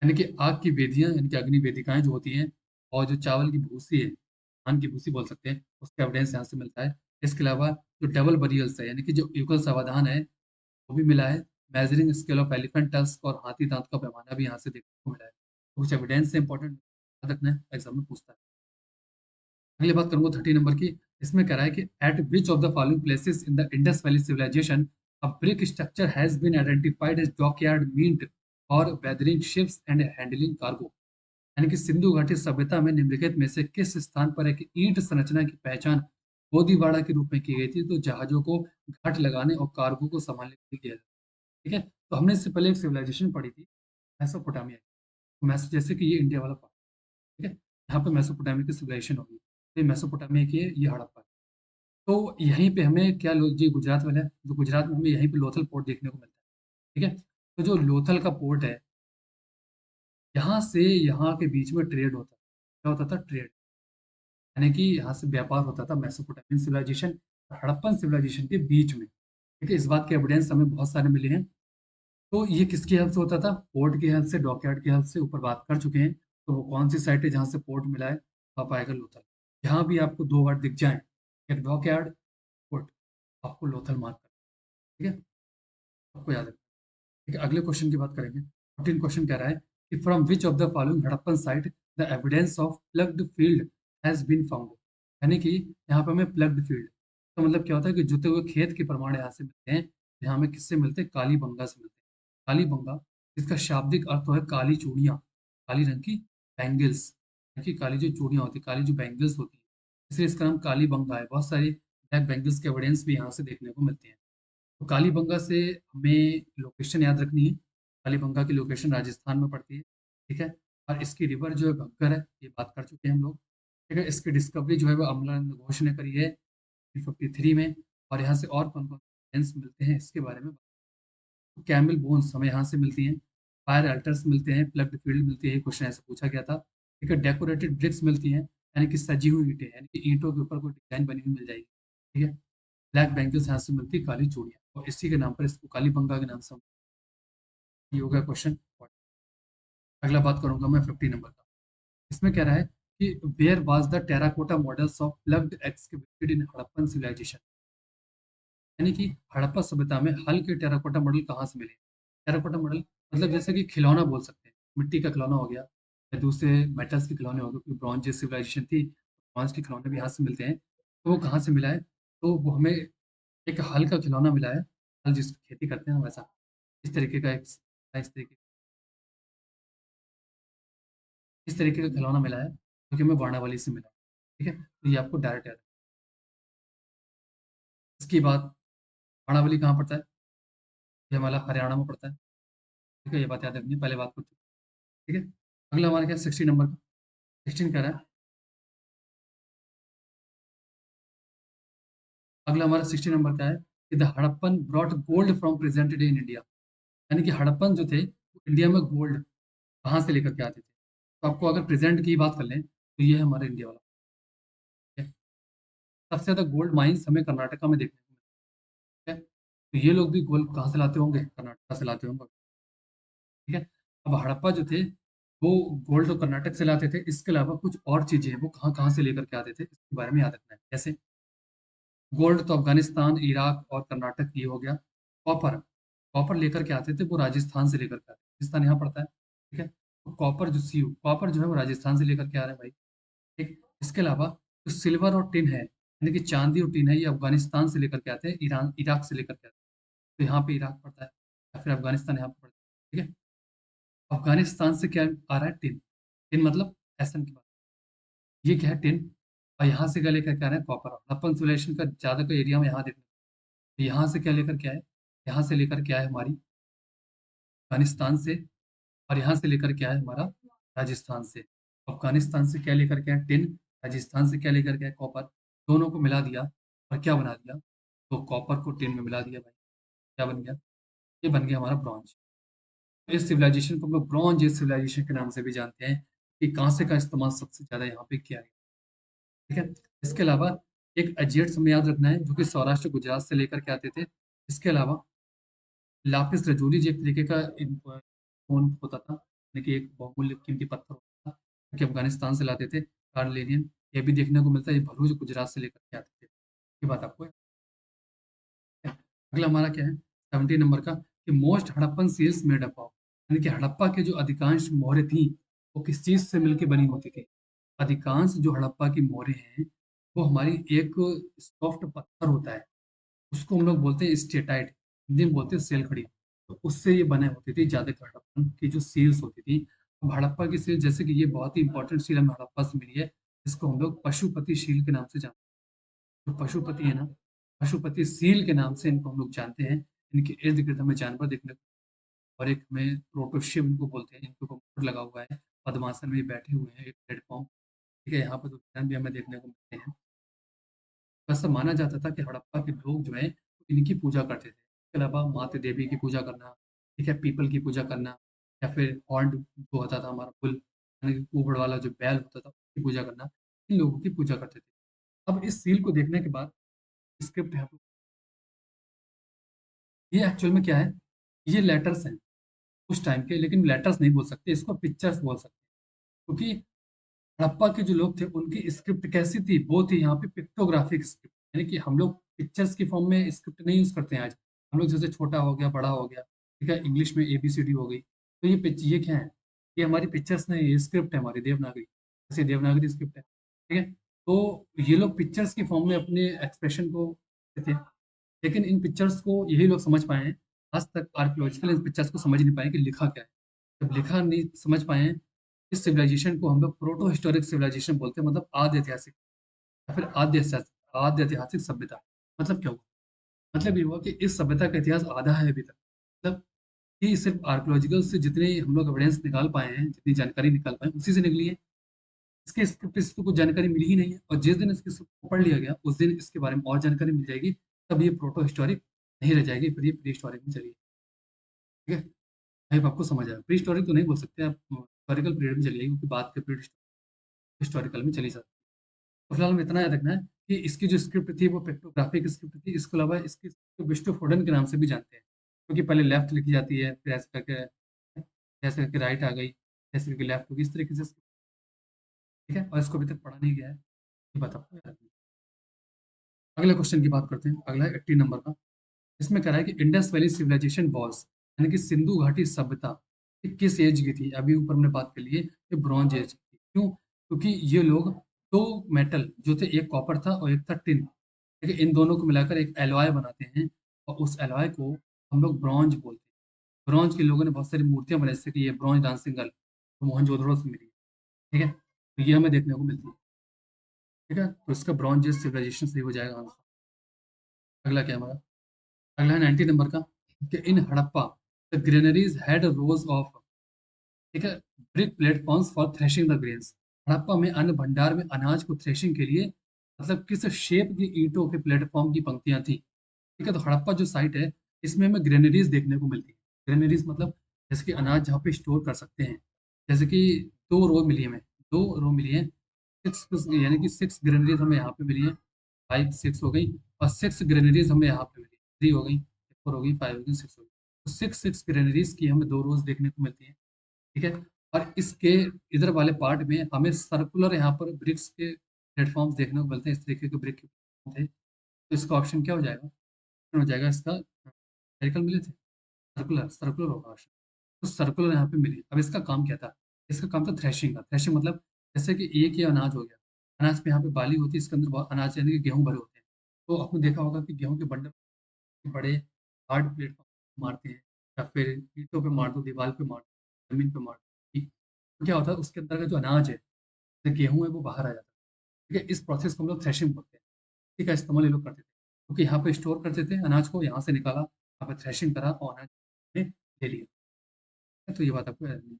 यानी कि आग की वेदियां, यानी कि अग्नि वेदिकाएं जो होती हैं, और जो चावल की भूसी है, धान की भूसी बोल सकते हैं, उसका एविडेंस यहाँ से मिलता है। इसके अलावा जो डबल बरियल्स है, यानी कि जो युगल सावधान है, वो भी मिला है। Measuring scale of elephant tusk और हाथी दांत का पैमाना भी यहाँ से देखने को मिला है। तो कुछ एविडेंस से इंपॉर्टेंट याद रखना है, एग्जाम में पूछता है। अगली बात करूंगा 30 नंबर की। इसमें कह रहा है कि at which of the following places in the Indus valley civilization a brick structure has been identified as dockyard meant और berthing ships and handling cargo. यानी कि सिंधु घाटी सभ्यता में निम्नलिखित में से किस स्थान पर एक ईंट संरचना की पहचान गोदीवाड़ा के रूप में की गई थी? तो जहाजों को घाट लगाने और कार्गो को संभालने के लिए किया जाता है। ठीक है, तो हमने इससे पहले एक सिविलाइजेशन पढ़ी थी, मेसोपोटामिया। जैसे कि ये इंडिया वाला पार्ट। ठीक है, यहाँ पे मेसोपोटामिया की सिविलाइजेशन होगी, तो ये मेसोपोटामिया की है, ये हड़प्पा है। तो यहीं पे हमें क्या जी गुजरात वाला है, जो गुजरात में हमें यहीं पे लोथल पोर्ट देखने को मिलता है। ठीक है, तो जो लोथल का पोर्ट है, यहाँ से यहाँ के बीच में ट्रेड होता है। क्या होता था? ट्रेड। यानी कि यहाँ से व्यापार होता था मेसोपोटामियन सिविलाइजेशन और हड़प्पन सिविलाइजेशन के बीच में। ठीक है, इस बात के एविडेंस हमें बहुत सारे मिले हैं। तो ये किसकी हेल्प से होता था? पोर्ट की हेल्प से, डॉकयार्ड की हेल्प से, ऊपर बात कर चुके हैं। तो वो कौन सी साइट है जहाँ से पोर्ट मिला है? आप आएगा लोथल। यहाँ भी आपको दो वर्ड दिख जाए, एक डॉकयार्ड, पोर्ट, आपको लोथल मार्क कर। ठीक है, आपको याद है। ठीक है, अगले क्वेश्चन की बात करेंगे। 14 क्वेश्चन कह रहा है कि from which of the following Harappan site the evidence of ploughed field has been found. यानी कि यहाँ पे हमें प्लग्ड फील्ड तो मतलब क्या होता है कि जुते हुए खेत के प्रमाण यहाँ से मिलते हैं। यहाँ हमें किससे मिलते हैं? कालीबंगा से मिलते हैं। कालीबंगा, इसका शाब्दिक अर्थ है काली चूड़ियाँ, काली रंग की बैंगल्स, कि काली जो चूड़ियाँ होती है, काली जो बैंगल्स होती है, इसलिए इसका नाम कालीबंगा है। बहुत सारी ब्लैक बैंगल्स के एविडेंस भी यहाँ से देखने को मिलते हैं। तो कालीबंगा से हमें लोकेशन याद रखनी है। कालीबंगा की लोकेशन राजस्थान में पड़ती है। ठीक है, और इसकी रिवर जो है घग्गर है, ये बात कर चुके हैं हम लोग। ठीक है, इसकी डिस्कवरी जो है वो अमलानंद घोष ने करी है 53 में। और यहाँ से और कौन कौन मिलते हैं इसके बारे में। कैमल बोन्स हमें यहाँ से मिलती हैं, फायर अल्टर्स मिलते हैं, प्लग्ड फील्ड मिलती है, क्वेश्चन ऐसे पूछा गया था। ठीक है, डेकोरेटेड ब्रिक्स मिलती हैं, यानी कि सजी हुई ईंटें, यानी कि ईंटों के ऊपर कोई डिजाइन बनी हुई मिल जाएगी। ठीक है, ब्लैक बैंगल्स यहाँ से मिलती है, काली चूड़ियाँ, और इसी के नाम पर इसको कालीबंगा के नाम से ये हो गया क्वेश्चन। अगला बात करूंगा मैं 50 नंबर का। इसमें कह रहा है कि where was the terracotta models of ploughed excavated in Harappan civilisation. यानी कि हड़प्पा सभ्यता में हल के टेराकोटा मॉडल कहाँ से मिले? टेराकोटा मॉडल मतलब जैसे कि खिलौना बोल सकते हैं, मिट्टी का खिलौना हो गया, या दूसरे मेटल्स के खिलौने हो गए, क्योंकि ब्रॉन्ज सिविलाइजेशन थी, ब्रॉन्ज के खिलौने भी यहाँ से मिलते हैं। तो वो कहाँ से मिला है? तो वो हमें एक हल का खिलौना मिला है, हल जिसकी खेती करते हैं वैसा, इस तरीके का एक, इस तरीके का खिलौना मिला है, जो कि हमें वाणावली से मिला है। ठीक है, तो ये आपको डायरेक्ट याद है। इसकी बात, वाणावली कहाँ पड़ता है? ये हमारा हरियाणा में पड़ता है। ठीक है, ये बात याद रखनी है, पहले बात कर चुके हैं। ठीक है, अगला हमारा क्या 60 नंबर का। 16 कह रहा है, अगला हमारा 60 नंबर का है कि the Harappan brought gold from present day in India. यानी कि हड़प्पन जो थे वो इंडिया में गोल्ड कहाँ से लेकर के आते थे? तो आपको अगर प्रेजेंट की बात कर लें तो ये है हमारा इंडिया वाला। ठीक है? सबसे ज्यादा गोल्ड माइंस हमें कर्नाटका में देखने को मिलते हैं। तो ये लोग भी गोल्ड कहाँ से लाते होंगे? कर्नाटका से लाते होंगे। ठीक है, अब हड़प्पा जो थे वो गोल्ड तो कर्नाटक से लाते थे, इसके अलावा कुछ और चीजें हैं वो कहाँ कहाँ से लेकर के आते थे, इसके बारे में याद रखना है। जैसे गोल्ड तो अफगानिस्तान, इराक और कर्नाटक ये हो गया। कॉपर, कॉपर लेकर के आते थे वो राजस्थान से लेकर के आते, राजस्थान यहाँ पड़ता है। ठीक है, तो कॉपर जो सी कॉपर जो है वो राजस्थान से लेकर के आ रहे हैं भाई। ठीक, इसके अलावा जो सिल्वर और टिन है, यानी कि चांदी और टिन है, ये अफगानिस्तान से लेकर के आते हैं, ईरान इराक से लेकर के आते हैं। तो यहाँ पे इराक पड़ता है, या फिर अफगानिस्तान यहाँ पे पड़ता है। ठीक है, अफगानिस्तान से क्या आ रहा है? टिन, टिन मतलब एसएम की बात, ये क्या है? टिन। और यहाँ से क्या लेकर के आ रहे हैं? कॉपर। अपन सिविलाइजेशन का ज्यादा का एरिया में यहाँ देखने, तो यहाँ से क्या लेकर के आए? यहाँ से लेकर के आए हमारी अफगानिस्तान से, और यहाँ से लेकर के आए हमारा राजस्थान से। अफगानिस्तान से क्या लेकर के आए? टिन। राजस्थान से क्या लेकर के आए? कॉपर। दोनों को मिला दिया और क्या बना दिया? तो कॉपर को टिन में मिला दिया भाई, क्या बन गया? ये बन गया हमारा ब्रॉन्ज। इस सिविलाइजेशन को हम लोग ब्रॉन्ज एज सिविलाइजेशन के नाम से भी जानते हैं, कि कांसे का इस्तेमाल सबसे ज्यादा यहाँ पे किया गया। ठीक है, इसके अलावा एक एजियट्स हमें याद रखना है, जो कि सौराष्ट्र गुजरात से लेकर के आते थे। इसके अलावा लापिस लजूली जो एक तरीके का फोन होता था, यानी कि एक बहुमूल्य कीमती पत्थर होता था, कि अफगानिस्तान से लाते थे, कार्लेनियन। ये भी देखने को मिलता है, ये भरूच गुजरात से लेकर के आते थे। ये बात आपको है। अगला हमारा क्या है 70 नंबर का, कि most Harappan seals made up of. यानी कि हड़प्पा के जो अधिकांश मोहरें थी वो किस चीज से मिलकर बनी होती थी? अधिकांश जो हड़प्पा की मोहरें हैं वो हमारी एक सॉफ्ट पत्थर होता है, उसको हम लोग बोलते हैं स्टेटाइट, हिंदी में बोलते हैं सेल खड़ी। तो उससे ये बने होती थी ज्यादातर हड़प्पन की जो सील्स होती थी। अब हड़प्पा की सील, जैसे कि ये बहुत ही इंपॉर्टेंट सील हमें हड़प्पा से मिली है, इसको हम लोग पशुपति सील के नाम से जानते हैं। जो पशुपति है ना, पशुपति सील के नाम से इनको हम लोग जानते हैं। इनके इर्द गिर्द हमें जानवर देखने को, और एक में प्रोटोशियम इनको बोलते हैं, इनके ऊपर मुकुट लगा हुआ है, पद्मासन में बैठे हुए हैं एक प्लेटफॉर्म। ठीक है, यहाँ पर तो हिरन भी हमें देखने को मिलते हैं। वैसा माना जाता था कि हड़प्पा के लोग जो है इनकी पूजा करते थे। इसके अलावा माता देवी की पूजा करना, ठीक है, पीपल की पूजा करना, या फिर हॉर्न जो होता था हमारा बुल, यानी कि कुबड़ वाला जो बैल होता था उसकी पूजा करना, इन लोगों की पूजा करते थे। अब इस सील को देखने के बाद स्क्रिप्ट है, ये एक्चुअल में क्या है? ये लेटर्स हैं उस टाइम के, लेकिन लेटर्स नहीं बोल सकते, इसको पिक्चर्स बोल सकते हैं। क्योंकि हड़प्पा के जो लोग थे उनकी स्क्रिप्ट कैसी थी? वो थी यहाँ पे पिक्टोग्राफिक स्क्रिप्ट, यानी कि हम लोग पिक्चर्स की फॉर्म में स्क्रिप्ट नहीं यूज करते हैं आज। हम लोग जैसे छोटा हो गया, बड़ा हो गया, ठीक है, इंग्लिश में ABCD हो गई, तो ये ये क्या है? ये हमारी पिक्चर्स नहीं, ये स्क्रिप्ट है हमारी देवनागरी, जैसे देवनागरी स्क्रिप्ट है, ठीक है। तो ये लोग पिक्चर्स की फॉर्म में अपने एक्सप्रेशन को देते थे, लेकिन इन पिक्चर्स को यही लोग समझ पाए हैं। आज तक आर्कियोलॉजिकल इन पिक्चर्स को समझ नहीं पाए कि लिखा क्या है। जब लिखा नहीं समझ पाए हैं, इस सिविलाइजेशन को हम लोग प्रोटो हिस्टोरिक सिविलाइजेशन बोलते हैं, मतलब आद्य ऐतिहासिक या फिर आद्य ऐतिहासिक सभ्यता। मतलब क्या हुआ? मतलब ये हुआ कि इस सभ्यता का इतिहास आधा है अभी तक। मतलब कि सिर्फ आर्कियोलॉजिकल से जितने हम लोग एविडेंस निकाल पाए हैं, जितनी जानकारी निकाल पाए हैं, उसी से निकली है। इसके स्क्रिप्ट से तो कुछ जानकारी मिली ही नहीं है, और जिस दिन इसके स्क्रिप्ट को पढ़ लिया गया उस दिन इसके बारे में और जानकारी मिल जाएगी। तब ये प्रोटो हिस्टोरिक नहीं रह जाएगी, फिर ये प्री हिस्टोरिक में चलिए, ठीक है। आई होप आपको समझ आया। प्री हिस्टोरिक तो नहीं बोल सकते आप, हिस्टोरिकल पीरियड में चलिए, क्योंकि बात के पीरियड हिस्टोरिकल में चली जाती है। तो फिलहाल में इतना याद रखना है कि इसकी जो स्क्रिप्ट थी वो पिक्टोग्राफिक स्क्रिप्ट थी। इसके अलावा इसकी स्क्रिप्ट विष्णु फोर्डन के नाम से भी जानते हैं, क्योंकि पहले लेफ्ट लिखी जाती है, फिर ऐसे करके राइट आ गई, ऐसे करके लेफ्ट होगी, इस तरीके से ठीक है। और इसको अभी तक पढ़ा नहीं गया है, ये बात आपको याद रखनी है। अगले क्वेश्चन की बात करते हैं, अगला है 80 नंबर का। इसमें कह रहा है कि इंडस वैली सिविलाइजेशन वॉज, यानी कि सिंधु घाटी सभ्यता, ये किस एज की थी? अभी ऊपर हमने बात कर ली है, ये ब्रॉन्ज एज की थी। क्यों? क्योंकि ये लोग दो मेटल जो थे, एक कॉपर था और एक था टिन, ठीक है, इन दोनों को मिलाकर एक एलॉय बनाते हैं, और उस एलॉय को हम लोग ब्रॉन्ज बोलते हैं। ब्रॉन्ज के लोगों ने बहुत सारी मूर्तियां बनाई, जैसे कि ये ब्रॉन्ज डांसिंग गर्ल, तो मोहनजोदड़ो से मिली है, ठीक है। तो ये हमें देखने को मिलती है, ठीक है। तो इसका ब्रॉन्ज एज सिविलाइजेशन सही हो जाएगा आंसर। अगला क्या है हमारा? अगला है 90 नंबर का, कि in Harappa the granaries had rows of, ठीक है, brick platforms for threshing the grains. Harappa में अन्न भंडार में अनाज को थ्रेशिंग के लिए, मतलब किस शेप की ईंटों के प्लेटफॉर्म की पंक्तियां थी, ठीक है। तो हड़प्पा जो साइट है, इसमें हमें ग्रेनरीज देखने को मिलती है। ग्रेनरीज मतलब जैसे कि अनाज जहाँ पे स्टोर कर सकते हैं, जैसे कि दो रो मिली है हमें, दो रो मिली है, सिक्स, यानी कि 6 ग्रेनरीज हमें यहाँ पे मिली है, 5 6 हो गई, और 6 ग्रेनरीज हमें यहाँ पे मिली, 3 हो गई, 4 हो गई, 5 हो गई, 6 हो गई। तो 6 ग्रेनरीज की हमें दो रोज देखने को मिलती है, ठीक है। और इसके इधर वाले पार्ट में हमें सर्कुलर यहाँ पर ब्रिक्स के प्लेटफॉर्म्स देखने को मिलते हैं, इस तरीके के ब्रिक के platform थे। तो इसका ऑप्शन क्या हो जाएगा? हो जाएगा इसका, साइकिल मिले थे, सर्कुलर सर्कुलर होगा ऑप्शन। तो सर्कुलर यहाँ पे मिली। अब इसका काम क्या था? इसका काम था थ्रेशिंग का। थ्रेशिंग मतलब जैसे कि एक ये अनाज हो गया, अनाज पे यहाँ पे बाली होती है, इसके अंदर अनाज यानी कि गेहूं भरे होते हैं। तो आपने देखा होगा कि गेहूं के बंडल बड़े हार्ड प्लेटफॉर्म मारते हैं, या फिर ईंटों पे मार दो, दीवार पे मार दो, जमीन पे मार दो, ठीक। तो क्या होता है, उसके अंदर का जो अनाज है, जो गेहूं है, वो बाहर आ जाता है, ठीक है। इस प्रोसेस को हम लोग थ्रेशिंग बोलते हैं, ठीक है। इस्तेमाल ये लोग करते थे, क्योंकि यहाँ पे स्टोर करते थे अनाज को, यहाँ से निकाला, यहाँ पे थ्रेशिंग करा और अनाज ने ले लिया। तो ये बात आपको याद रखनी है।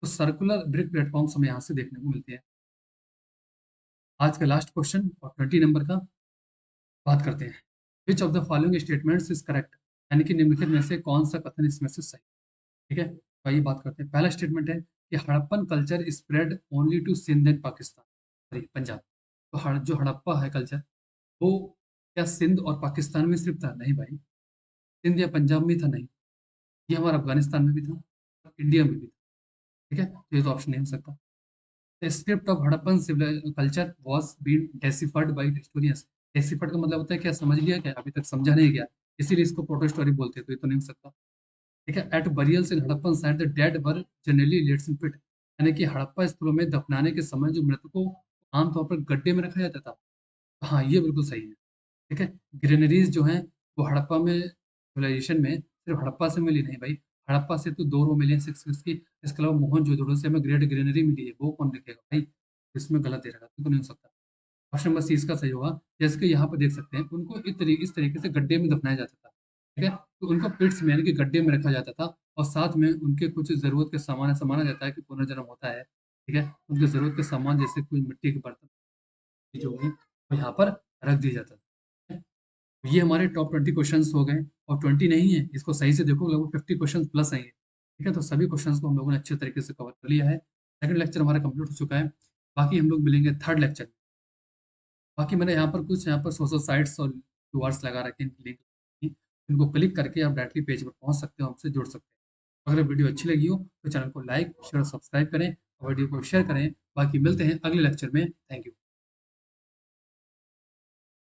तो सर्कुलर ब्रिक प्लेटफॉर्म्स हमें यहाँ से देखने को मिलते हैं। आज का लास्ट क्वेश्चन और 20 नंबर का बात करते हैं। विच of the following statements is correct, यानी कि निम्नलिखित में से कौन सा कथन इसमें से सही, ठीक है। तो आइए बात करते हैं। पहला स्टेटमेंट है कि Harappan culture spread only to Sindh and Pakistan, sorry Punjab. तो जो हड़प्पा है कल्चर, वो क्या सिंध और पाकिस्तान में सिर्फ था? नहीं भाई, सिंध या पंजाब में था नहीं, ये हमारा अफगानिस्तान में भी था, इंडिया में भी था, ठीक है। तो ये तो ऑप्शन नहीं हो सकता। The script of Harappan culture was being deciphered by historians. Deciphered का मतलब होता है क्या? समझ लिया क्या? अभी तक समझा नहीं गया, इसीलिए इसको प्रोटो स्टोरी बोलते हैं, तो ये तो नहीं हो सकता, ठीक है। At burials in Harappan site the dead were generally laid in pit, यानी कि हड़प्पा स्थलों में दफनाने के समय जो मृतकों को आमतौर पर गड्ढे में रखा जाता था। हाँ, ये बिल्कुल सही है, ठीक है। ग्रेनरीज जो हैं वो हड़प्पा में सिविलाइजेशन में सिर्फ हड़प्पा से मिली नहीं भाई, हड़प्पा से तो 2 रो मिली हैं 6 की, इसके अलावा मोहनजोदड़ो से हमें ग्रेट ग्रेनरी मिली है, वो कौन लिखेगा भाई? इसमें गलत दे रखा है, तो नहीं हो सकता। ऑप्शन नंबर सी इसका सही होगा। जैसे कि यहाँ पे देख सकते हैं, उनको इस तरीके से गड्ढे में दफनाया जाता था, ठीक है। तो उनको पिट्स में, यानी कि गड्ढे में रखा जाता था, और साथ में उनके कुछ जरूरत के सामान, ऐसा माना जाता है कि पुनर्जन्म होता है, ठीक है। उनके जरूरत के सामान जैसे कोई मिट्टी के बर्तन जो होंगे वो यहाँ पर रख दिया जाता था। ये हमारे टॉप 20 क्वेश्चंस हो गए, और 20 नहीं है, इसको सही से देखो, लगभग 50 क्वेश्चंस प्लस आएंगे, ठीक है। तो सभी क्वेश्चंस को हम लोगों ने अच्छे तरीके से कवर कर लिया है। सेकंड लेक्चर हमारा कंप्लीट हो चुका है। बाकी हम लोग मिलेंगे थर्ड लेक्चर। बाकी मैंने यहाँ पर सोशल साइट्स और कीवर्ड्स लगा रखे हैं, लिंक, इनको क्लिक करके आप डायरेक्टली पेज पर पहुँच सकते हो, हमसे जुड़ सकते हैं। अगर वीडियो अच्छी लगी हो तो चैनल को लाइक शेयर और सब्सक्राइब करें और वीडियो को शेयर करें। बाकी मिलते हैं अगले लेक्चर में। Thank you.